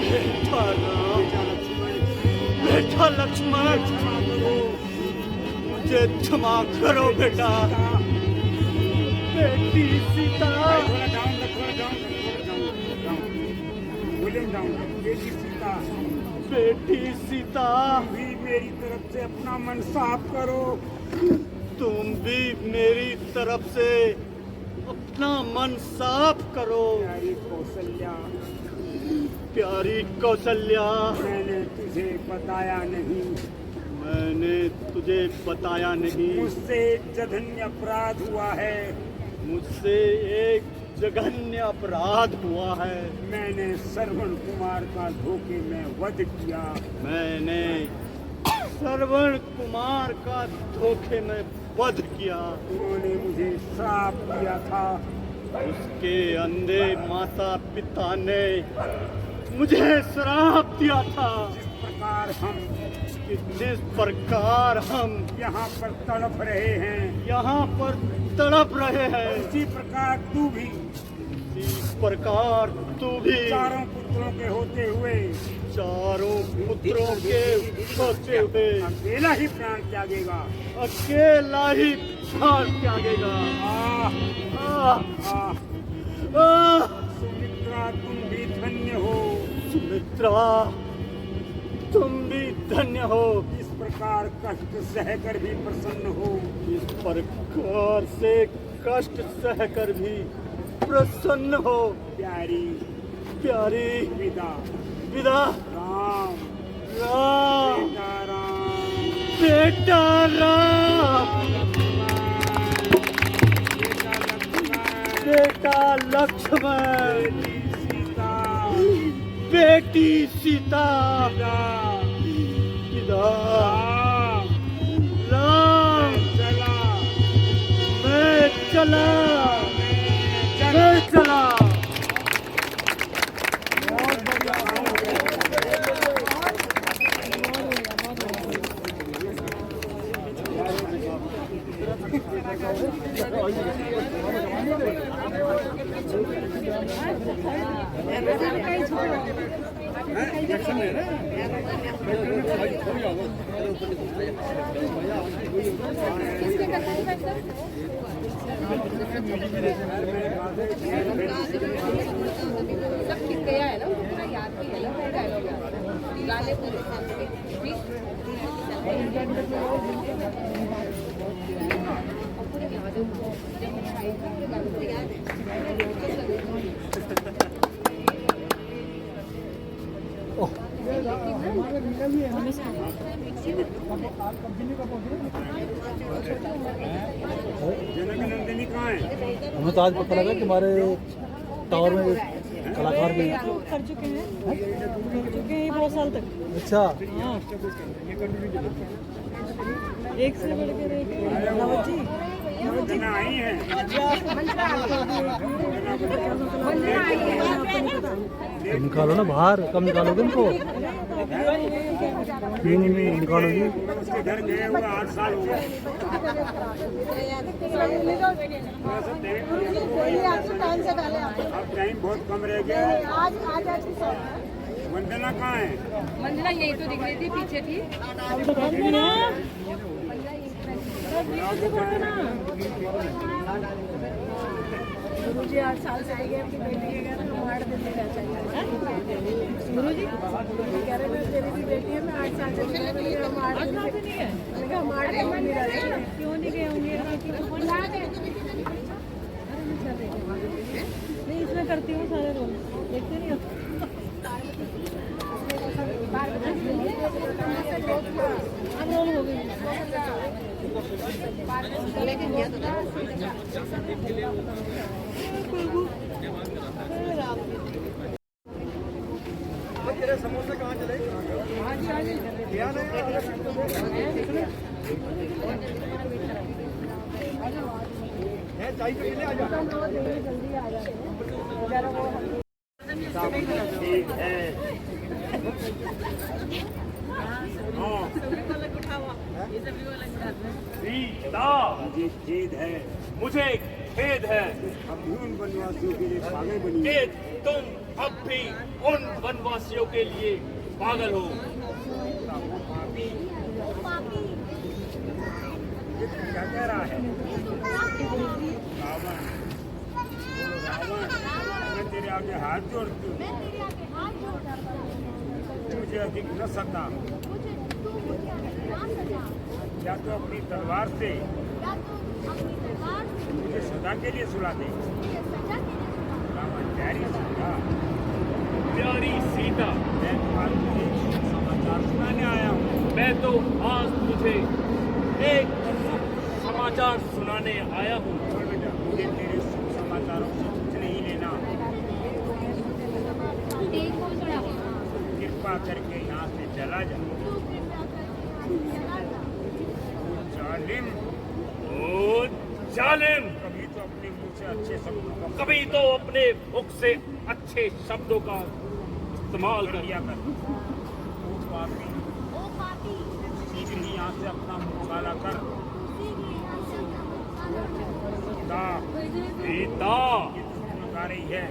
[SPEAKER 4] बेटा राम, बेटा लक्ष्मण,
[SPEAKER 7] क्षमा करो,
[SPEAKER 4] मुझे क्षमा करो बेटा। बेटी सीता,
[SPEAKER 7] थोड़ा डाउन रख, थोड़ा डाउन रख, थोड़ा डाउन, वॉल्यूम डाउन रख। बेटी सीता,
[SPEAKER 4] बेटी सीता,
[SPEAKER 7] भी मेरी तरफ से अपना मन साफ करो।
[SPEAKER 4] तुम भी मेरी तरफ से अपना मन साफ करो।
[SPEAKER 7] प्यारी कौशल्या,
[SPEAKER 4] प्यारी कौशल्या,
[SPEAKER 7] मैंने तुझे बताया नहीं,
[SPEAKER 4] मैंने तुझे बताया नहीं,
[SPEAKER 7] मुझसे जघन्य अपराध हुआ है।
[SPEAKER 4] मुझसे एक जघन्य अपराध हुआ है।
[SPEAKER 7] मैंने श्रवण कुमार का धोखे में वध किया।
[SPEAKER 4] मैंने श्रवण कुमार का धोखे में वध किया।
[SPEAKER 7] उन्होंने मुझे श्राप दिया था।
[SPEAKER 4] उसके अंधे माता पिता ने मुझे श्राप दिया था
[SPEAKER 7] जिस प्रकार हम
[SPEAKER 4] कि जिस प्रकार हम
[SPEAKER 7] यहाँ पर तड़प रहे हैं,
[SPEAKER 4] यहाँ पर तड़प रहे हैं,
[SPEAKER 7] उसी प्रकार तू भी
[SPEAKER 4] इसी प्रकार तू भी
[SPEAKER 7] चारों पुत्रों के होते हुए
[SPEAKER 4] चारों पुत्रों के होते हुए
[SPEAKER 7] अकेला ही प्राण त्यागेगा।
[SPEAKER 4] अकेला ही प्राण त्यागेगा।
[SPEAKER 7] आह,
[SPEAKER 4] आह,
[SPEAKER 7] आह,
[SPEAKER 4] आह,
[SPEAKER 7] सुमित्रा तुम भी धन्य हो।
[SPEAKER 4] सुमित्रा तुम भी धन्य हो।
[SPEAKER 7] इस प्रकार कष्ट सहकर भी प्रसन्न हो।
[SPEAKER 4] इस प्रकार से कष्ट सहकर भी प्रसन्न हो।
[SPEAKER 7] प्यारी
[SPEAKER 4] प्यारी
[SPEAKER 7] विदा।
[SPEAKER 4] विदा।
[SPEAKER 7] राम
[SPEAKER 4] राम,
[SPEAKER 7] बेटा राम,
[SPEAKER 4] बेटा लक्ष्मण,
[SPEAKER 7] बेटा लक्ष्मण,
[SPEAKER 4] बेटी सीता,
[SPEAKER 7] विदा।
[SPEAKER 4] राम, राम,
[SPEAKER 7] चला,
[SPEAKER 4] मैं चला, मैं चला।
[SPEAKER 9] सब ठीक गया है ना, पूरा याद भी है ना, डायलॉग गाने पूरे साथ में ठीक पूरे याद है, जब मैं आई थी पूरे गाने पूरे याद है।
[SPEAKER 7] जनक नंदिनी कहाँ है?
[SPEAKER 6] हमें तो आज पता लगा कि हमारे टावर में कलाकार भी हैं।
[SPEAKER 1] कर चुके हैं, बहुत साल तक।
[SPEAKER 6] अच्छा,
[SPEAKER 1] हाँ, एक से बढ़कर एक। नवद जी, नवद जी,
[SPEAKER 7] जना आई है।
[SPEAKER 6] तो निकालो ना बाहर, कब निकालोगे इनको? क्यों नहीं निकालोगी?
[SPEAKER 7] उसके घर गए हुए 8 साल हो गए। अब टाइम बहुत कम रह गया है। वंदना कहाँ है?
[SPEAKER 9] मंजिला यही तो दिख रही थी, पीछे थी।
[SPEAKER 1] गुरुजी 8 साल से आई है, अपनी बेटी के घर में 8 दिन देना चाहिए। गुरुजी कह रहे हैं तेरी भी बेटी है, मैं 8 साल से हम 8 दिन। मैंने कहा हम मार दे क्यों नहीं गए होंगे नहीं इसमें करती हूँ सारे रोल देखते नहीं हो अब रोल हो गए
[SPEAKER 2] तेरे समोसे कहाँ चले? क्या नहीं है चाय तो पीने आ जा।
[SPEAKER 1] जल्दी आ जाते
[SPEAKER 7] ठीक है
[SPEAKER 5] सीता,
[SPEAKER 7] मुझे खेद है,
[SPEAKER 5] मुझे खेद है
[SPEAKER 7] अब भी उन वनवासियों के लिए पागल बनी
[SPEAKER 5] कि तुम अब भी उन वनवासियों के लिए पागल हो।
[SPEAKER 7] ये क्या कह रहा है? रावण, रावण, मैं तेरे आगे हाथ जोड़ती हूँ, मुझे अधिक न सता, या तो अपनी तलवार से मुझे सदा के लिए सुला दे। रावण, प्यारी सीता,
[SPEAKER 5] प्यारी सीता,
[SPEAKER 7] मैं तुम्हारे लिए समाचार सुनाने आया हूँ।
[SPEAKER 5] मैं तो आज तुझे एक शुभ समाचार सुनाने आया हूँ।
[SPEAKER 7] और बेटा, मुझे तेरे शुभ समाचारों से कुछ नहीं लेना। कृपा करके यहाँ से चला जा। जालिम,
[SPEAKER 5] ओ जालिम,
[SPEAKER 7] कभी तो अपने मुंह से अच्छे शब्दों का
[SPEAKER 5] कभी तो अपने मुख से अच्छे शब्दों का इस्तेमाल कर
[SPEAKER 7] लिया कर। वो पापी, शीघ्र ही यहाँ से अपना मुंह काला कर। सीता,
[SPEAKER 5] सीता,
[SPEAKER 7] ये तू गुण गा रही है,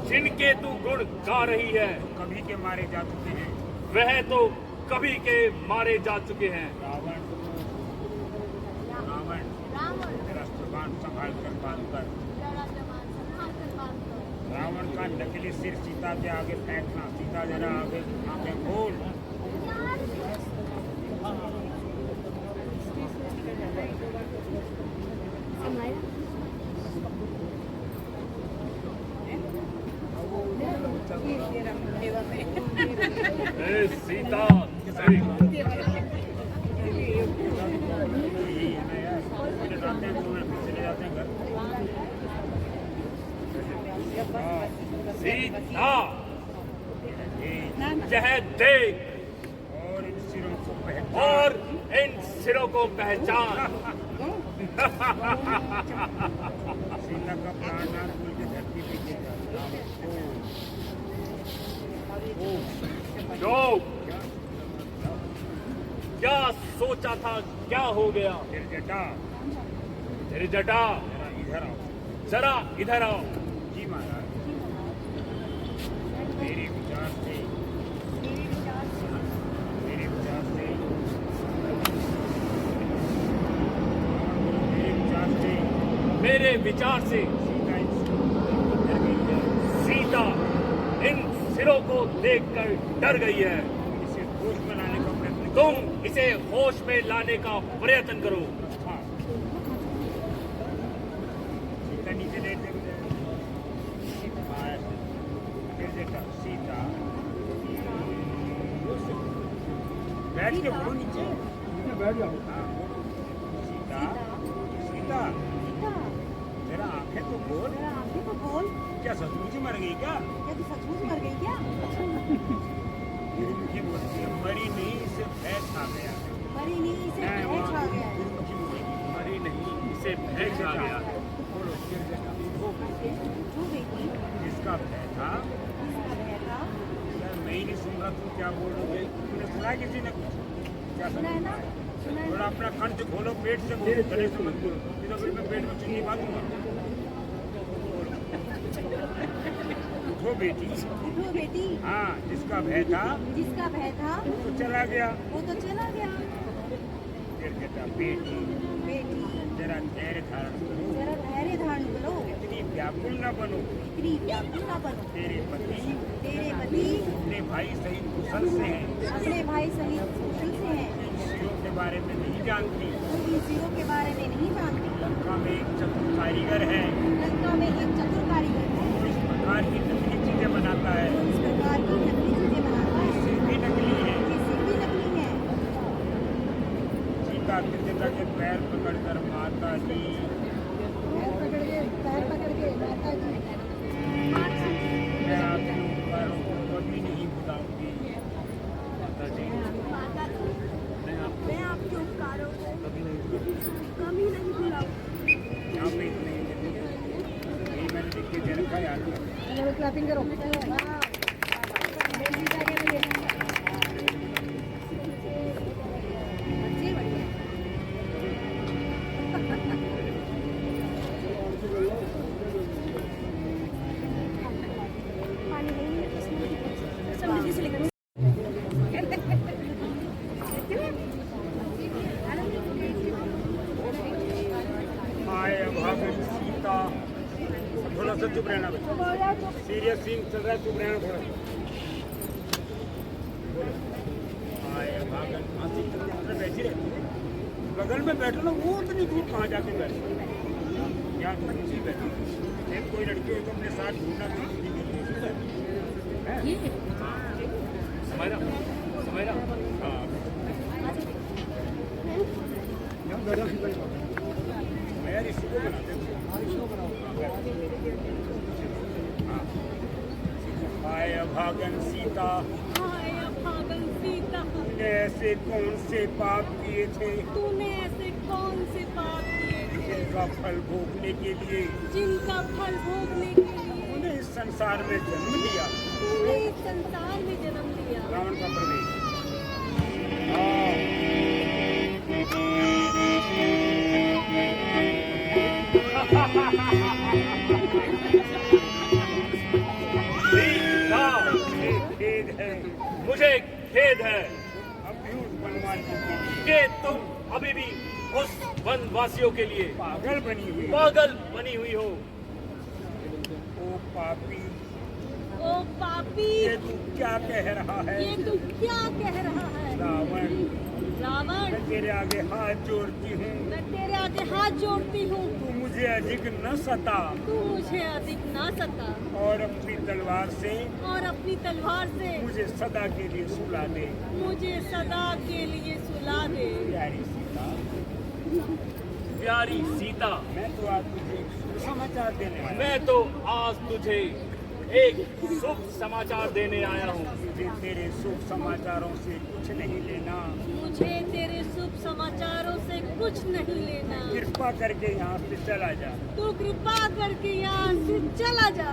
[SPEAKER 5] जिनके तू गुण गा रही है
[SPEAKER 7] कभी के मारे जा चुके हैं।
[SPEAKER 5] वह तो कभी के मारे जा चुके हैं।
[SPEAKER 7] रावण, रावण, तेरा जुबान संभाल कर बात कर। रावण का नकली सिर सीता के आगे फेंकना। सीता जरा आगे आंखें खोल।
[SPEAKER 5] ए सीता,
[SPEAKER 7] यही है ना यार, मेरे जाते हैं तो मैं फिर चले जाते हैं घर।
[SPEAKER 5] सीता,
[SPEAKER 7] ये
[SPEAKER 5] यह देख
[SPEAKER 7] और इन सिरों को पहचान।
[SPEAKER 5] और इन सिरों को पहचान।
[SPEAKER 7] सीता का प्राणनाथ भूल के धरती पे गिरा।
[SPEAKER 5] जो क्या सोचा था क्या हो गया?
[SPEAKER 7] फिर जटा,
[SPEAKER 5] तेरी जटा,
[SPEAKER 7] जरा इधर आओ।
[SPEAKER 5] जरा इधर आओ।
[SPEAKER 7] जी महाराज, मेरे विचार से
[SPEAKER 5] मेरे विचार से
[SPEAKER 7] सीता इन
[SPEAKER 5] सीता इन सिरों
[SPEAKER 7] सिरों को डर गई है।
[SPEAKER 5] को देखकर डर गई है।
[SPEAKER 7] इसे होश में लाने का प्रयत्न
[SPEAKER 5] तुम इसे होश में लाने का प्रयत्न करो।
[SPEAKER 7] हाँ। सीता नीचे लेटे हुए फिर देखा सीता बैठ के बोलो नीचे।
[SPEAKER 6] बैठ जाओ।
[SPEAKER 7] हाँ, सीता, सीता, तेरा आंखें तो बोल। क्या सचमुच ही मर गई क्या? गुरुमुखी बोलती है, मरी नहीं, इसे भय खा गया। है वहाँ गुरुमुखी बोलेगी,
[SPEAKER 5] मरी नहीं, इसे भय खा गया।
[SPEAKER 7] बोलो, जिसका भय था, यार मैं ही नहीं सुन रहा, तुम क्या बोल रहे हो? तुमने सुना है किसी ने कुछ? क्या सुना है? थोड़ा अपना कंठ खोलो, पेट से बोलो, गले से मत बोलो, नहीं तो फिर मैं पेट में चुन्नी बांधूंगा। उठो बेटी। हाँ, जिसका भय था वो तो चला गया। फिर कहता बेटी जरा धैर्य धारण करो, इतनी व्याकुल न बनो। तेरे पति अपने भाई सहित कुशल से हैं। सिरों के बारे में नहीं जानती।
[SPEAKER 1] जीरो के बारे में नहीं जानती।
[SPEAKER 7] लंका में एक चतुर कारीगर है,
[SPEAKER 1] लंका में एक चतुर कारीगर है,
[SPEAKER 7] वो इस प्रकार की नकली चीजें बनाता है।
[SPEAKER 1] इस प्रकार की नकली चीजें बनाता है,
[SPEAKER 7] ये सिर भी नकली है।
[SPEAKER 1] ये सिर भी नकली है।
[SPEAKER 7] सीता कृतिका के पैर पकड़कर माता जी,
[SPEAKER 1] पैर पकड़ के माता जी,
[SPEAKER 7] मैं आपके उपकारों को कभी नहीं भुलाऊंगी। माता जी,
[SPEAKER 1] मैं आपके उपकारों को कभी नहीं भुलाऊंगी।
[SPEAKER 7] यहाँ पे इतने यही मैंने लिख के दे रखा है, याद रखो।
[SPEAKER 1] क्लैपिंग करो।
[SPEAKER 7] आए अभागन सीता, थोड़ा सा चुप रहना बच्चा, सीरियस सीन चल रहा है, चुप रहना थोड़ा। आए अभागन, आंसू चलते मतलब बैठी रहती है, बगल में बैठो ना, वो इतनी दूर कहाँ जाके बैठो, यहाँ तो खुशी बैठो। एक कोई लड़की हो तो अपने साथ घूमना भी खुशी के लिए है। समझ रहा हाँ, यार इसी को बनाते हैं। हाय अभागन सीता, तूने ऐसे कौन से पाप किए थे
[SPEAKER 1] तूने ऐसे कौन से पाप किए थे
[SPEAKER 7] जिनका फल भोगने के लिए
[SPEAKER 1] जिनका फल भोगने के लिए
[SPEAKER 7] तूने इस संसार में जन्म लिया।
[SPEAKER 1] तूने इस संसार में जन्म लिया।
[SPEAKER 7] रावण का प्रवेश। खेद है,
[SPEAKER 5] मुझे खेद है
[SPEAKER 7] अभी उस वनवासियों के लिए
[SPEAKER 5] कि तुम अभी भी उस वनवासियों के लिए
[SPEAKER 7] पागल बनी हुई।
[SPEAKER 5] पागल बनी हुई हो।
[SPEAKER 7] ओ पापी,
[SPEAKER 1] ओ पापी,
[SPEAKER 7] ये तू क्या कह रहा है?
[SPEAKER 1] ये तू क्या कह रहा है?
[SPEAKER 7] रावण,
[SPEAKER 1] रावण,
[SPEAKER 7] मैं तेरे आगे हाथ जोड़ती हूँ,
[SPEAKER 1] मैं तेरे आगे हाथ जोड़ती हूँ,
[SPEAKER 7] तू मुझे अधिक न सता
[SPEAKER 1] तू मुझे अधिक ना सता
[SPEAKER 7] और अपनी तलवार से
[SPEAKER 1] और अपनी तलवार से
[SPEAKER 7] मुझे सदा के लिए सुला दे।
[SPEAKER 1] मुझे सदा के लिए सुला दे।
[SPEAKER 7] प्यारी सीता,
[SPEAKER 5] प्यारी सीता,
[SPEAKER 7] मैं तो आज तुझे समाचार देने आया।
[SPEAKER 5] मैं तो आज तुझे एक शुभ समाचार देने आया हूँ।
[SPEAKER 7] मुझे तेरे शुभ समाचारों से कुछ नहीं लेना।
[SPEAKER 1] मुझे तेरे शुभ समाचारों से कुछ नहीं लेना।
[SPEAKER 7] कृपा करके यहाँ से चला जा।
[SPEAKER 1] तू कृपा करके यहाँ से चला जा।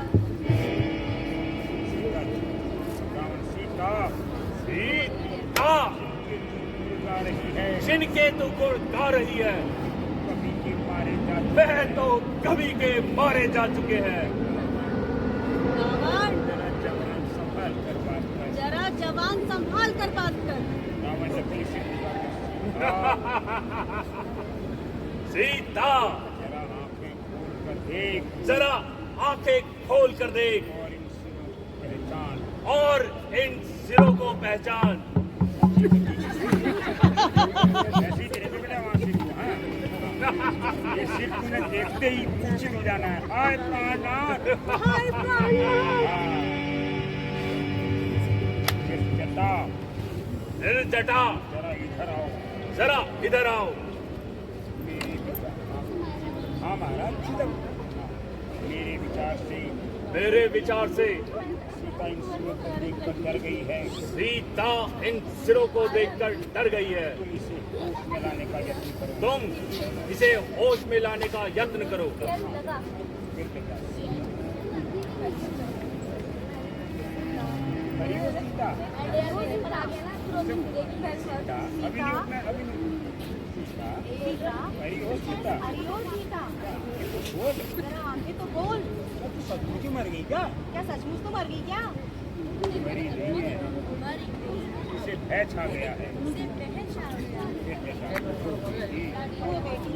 [SPEAKER 7] रावण, सीता,
[SPEAKER 5] सीता,
[SPEAKER 7] गा रही है,
[SPEAKER 5] जिनके तू गुण गा रही है
[SPEAKER 7] कभी के मारे जा
[SPEAKER 5] वह तो कभी के मारे जा चुके हैं।
[SPEAKER 1] रावण,
[SPEAKER 7] जरा जवान संभाल कर बात कर।
[SPEAKER 1] जरा जवान संभाल कर बात कर।
[SPEAKER 7] रावण नकली से
[SPEAKER 5] सीता,
[SPEAKER 7] जरा आंखें खोल कर देख
[SPEAKER 5] जरा आंखें खोल कर देख
[SPEAKER 7] और इन सिरों को पहचान।
[SPEAKER 5] और इन सिरों को पहचान।
[SPEAKER 7] ऐसी तेरे को बेटा वहाँ सिर को, हाँ? ये सिर तूने देखते ही नीचे हो जाना है। हाय प्राणनाथ,
[SPEAKER 1] हाय प्राणनाथ,
[SPEAKER 7] जटा,
[SPEAKER 5] निर्जटा,
[SPEAKER 7] जरा इधर आओ।
[SPEAKER 5] जरा इधर आओ।
[SPEAKER 7] हाँ महाराज, सीधा मेरे विचार से सीता इन सिरों को देखकर डर गई है।
[SPEAKER 5] सीता इन सिरों को देखकर डर गई है।
[SPEAKER 7] तुम इसे होश में लाने का यत्न करो।
[SPEAKER 5] तुम इसे होश में लाने का यत्न करो।
[SPEAKER 7] हरी हो सीता, अभी नहीं उठना, अभी नहीं। सीता, हरी हो सीता, बोल,
[SPEAKER 1] आगे तो बोल।
[SPEAKER 7] तू सचमुच ही मर गई क्या?
[SPEAKER 1] क्या सचमुच तो मर गई क्या?
[SPEAKER 7] मरी नहीं है, इसे भय छा गया है।
[SPEAKER 1] मुझे बहन छा गया। वो बेटी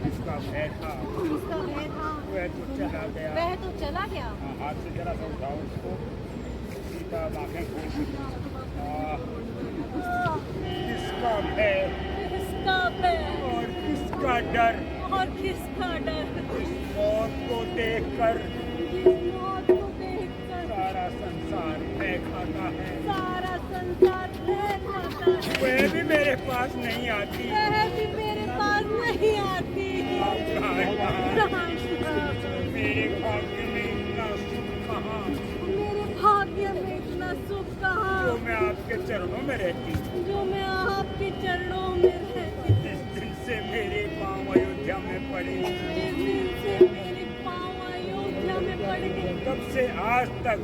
[SPEAKER 7] इसका भय था,
[SPEAKER 1] जिसका भय था
[SPEAKER 7] वह तो चला गया।
[SPEAKER 1] वह तो चला गया।
[SPEAKER 7] हाँ, हाथ से जरा सा उठाओ उसको। सीता आंखें खोल, इसका भय
[SPEAKER 1] किसका भय
[SPEAKER 7] और किसका डर,
[SPEAKER 1] और किसका डर,
[SPEAKER 7] इस मौत को देखकर
[SPEAKER 1] इस मौत को देखकर
[SPEAKER 7] सारा संसार मैं खाता है।
[SPEAKER 1] सारा संसार भय खाता है।
[SPEAKER 7] वह भी मेरे पास नहीं आती।
[SPEAKER 1] वह भी मेरे पास नहीं आती।
[SPEAKER 7] कहाँ है?
[SPEAKER 1] कहाँ?
[SPEAKER 7] मेरे भाग्य में इतना सुख कहाँ,
[SPEAKER 1] मेरे भाग्य में इतना सुख कहाँ,
[SPEAKER 7] जो मैं आपके चरणों में रहती।
[SPEAKER 1] जो मैं आपके चरणों में रहती।
[SPEAKER 7] जिस दिन से मेरे पाँव अयोध्या में पड़े,
[SPEAKER 1] जिस दिन से मेरे पाँव अयोध्या में पड़ गए,
[SPEAKER 7] तब से आज तक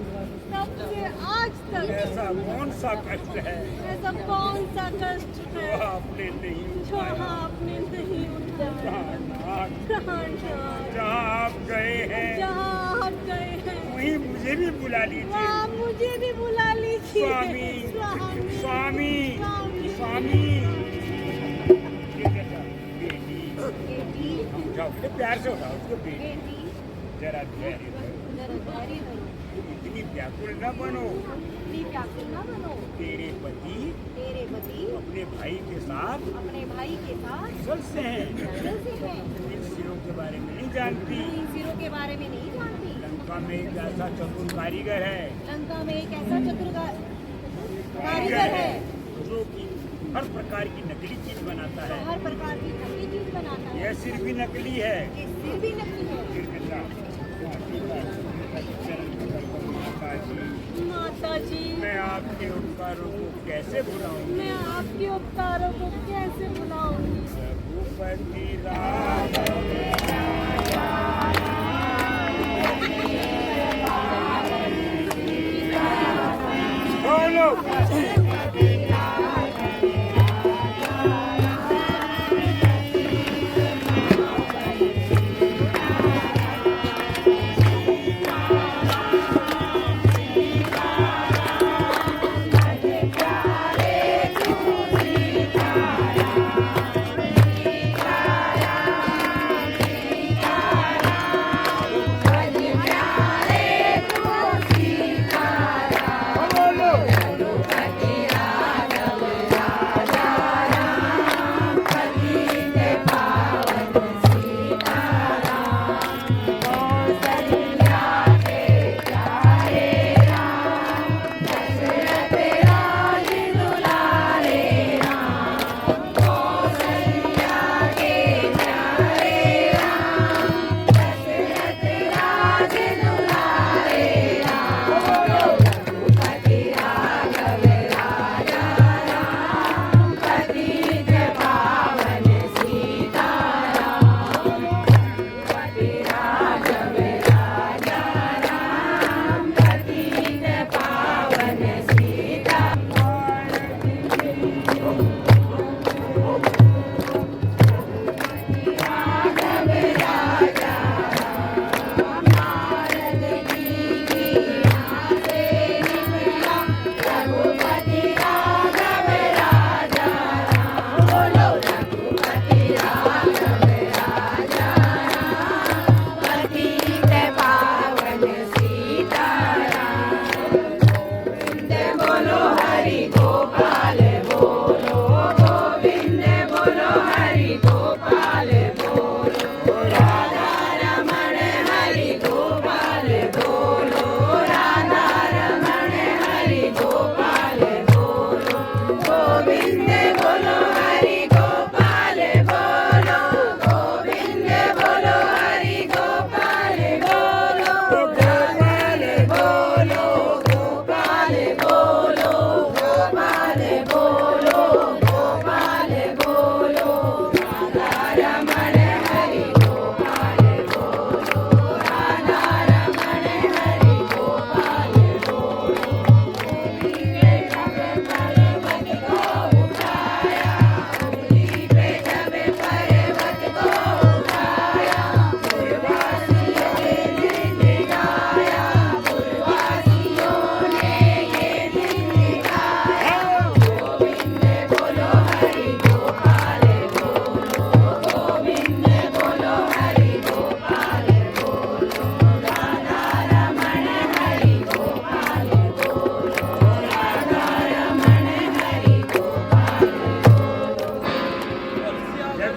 [SPEAKER 1] तब से आज तक
[SPEAKER 7] ऐसा कौन सा कष्ट है
[SPEAKER 1] ऐसा कौन सा कष्ट
[SPEAKER 7] जो
[SPEAKER 1] है
[SPEAKER 7] आपने नहीं
[SPEAKER 1] जो
[SPEAKER 7] उठाया?
[SPEAKER 1] आपने नहीं उठाया।
[SPEAKER 7] प्राणनाथ,
[SPEAKER 1] प्राणनाथ,
[SPEAKER 7] जहाँ आप गए हैं
[SPEAKER 1] जहाँ आप गए हैं
[SPEAKER 7] वहीं मुझे भी बुला लीजिए।
[SPEAKER 1] वहाँ मुझे भी बुला लीजिए।
[SPEAKER 7] स्वामी,
[SPEAKER 1] स्वामी,
[SPEAKER 7] स्वामी,
[SPEAKER 1] स्वामी,
[SPEAKER 7] स्वामी। ये कैसा? बेटी, उठाओ, ये प्यार से उठाओ उसको। बेटी, जरा धैर्य धरो, इतनी व्याकुल न बनो। तेरे पति अपने भाई के साथ असल से हैं। इन सिरों के बारे में नहीं जानती। लंका में एक ऐसा चतुर कारीगर है जो कि हर प्रकार की नकली चीज बनाता है। यह सिर भी नकली है। फिर कैसा? माता जी,
[SPEAKER 1] माता जी,
[SPEAKER 7] मैं आपके उपकारों को कैसे भुलाऊंगी?
[SPEAKER 1] मैं आपके उपकारों को कैसे भुलाऊंगी?
[SPEAKER 7] रघुपति राम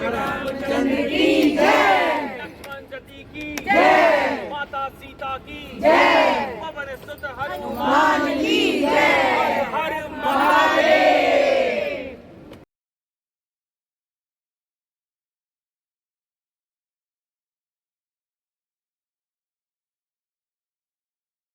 [SPEAKER 5] रामचंद्र की जय, लक्ष्मण जी की जय, माता सीता की जय, पवन सुत हनुमान की जय।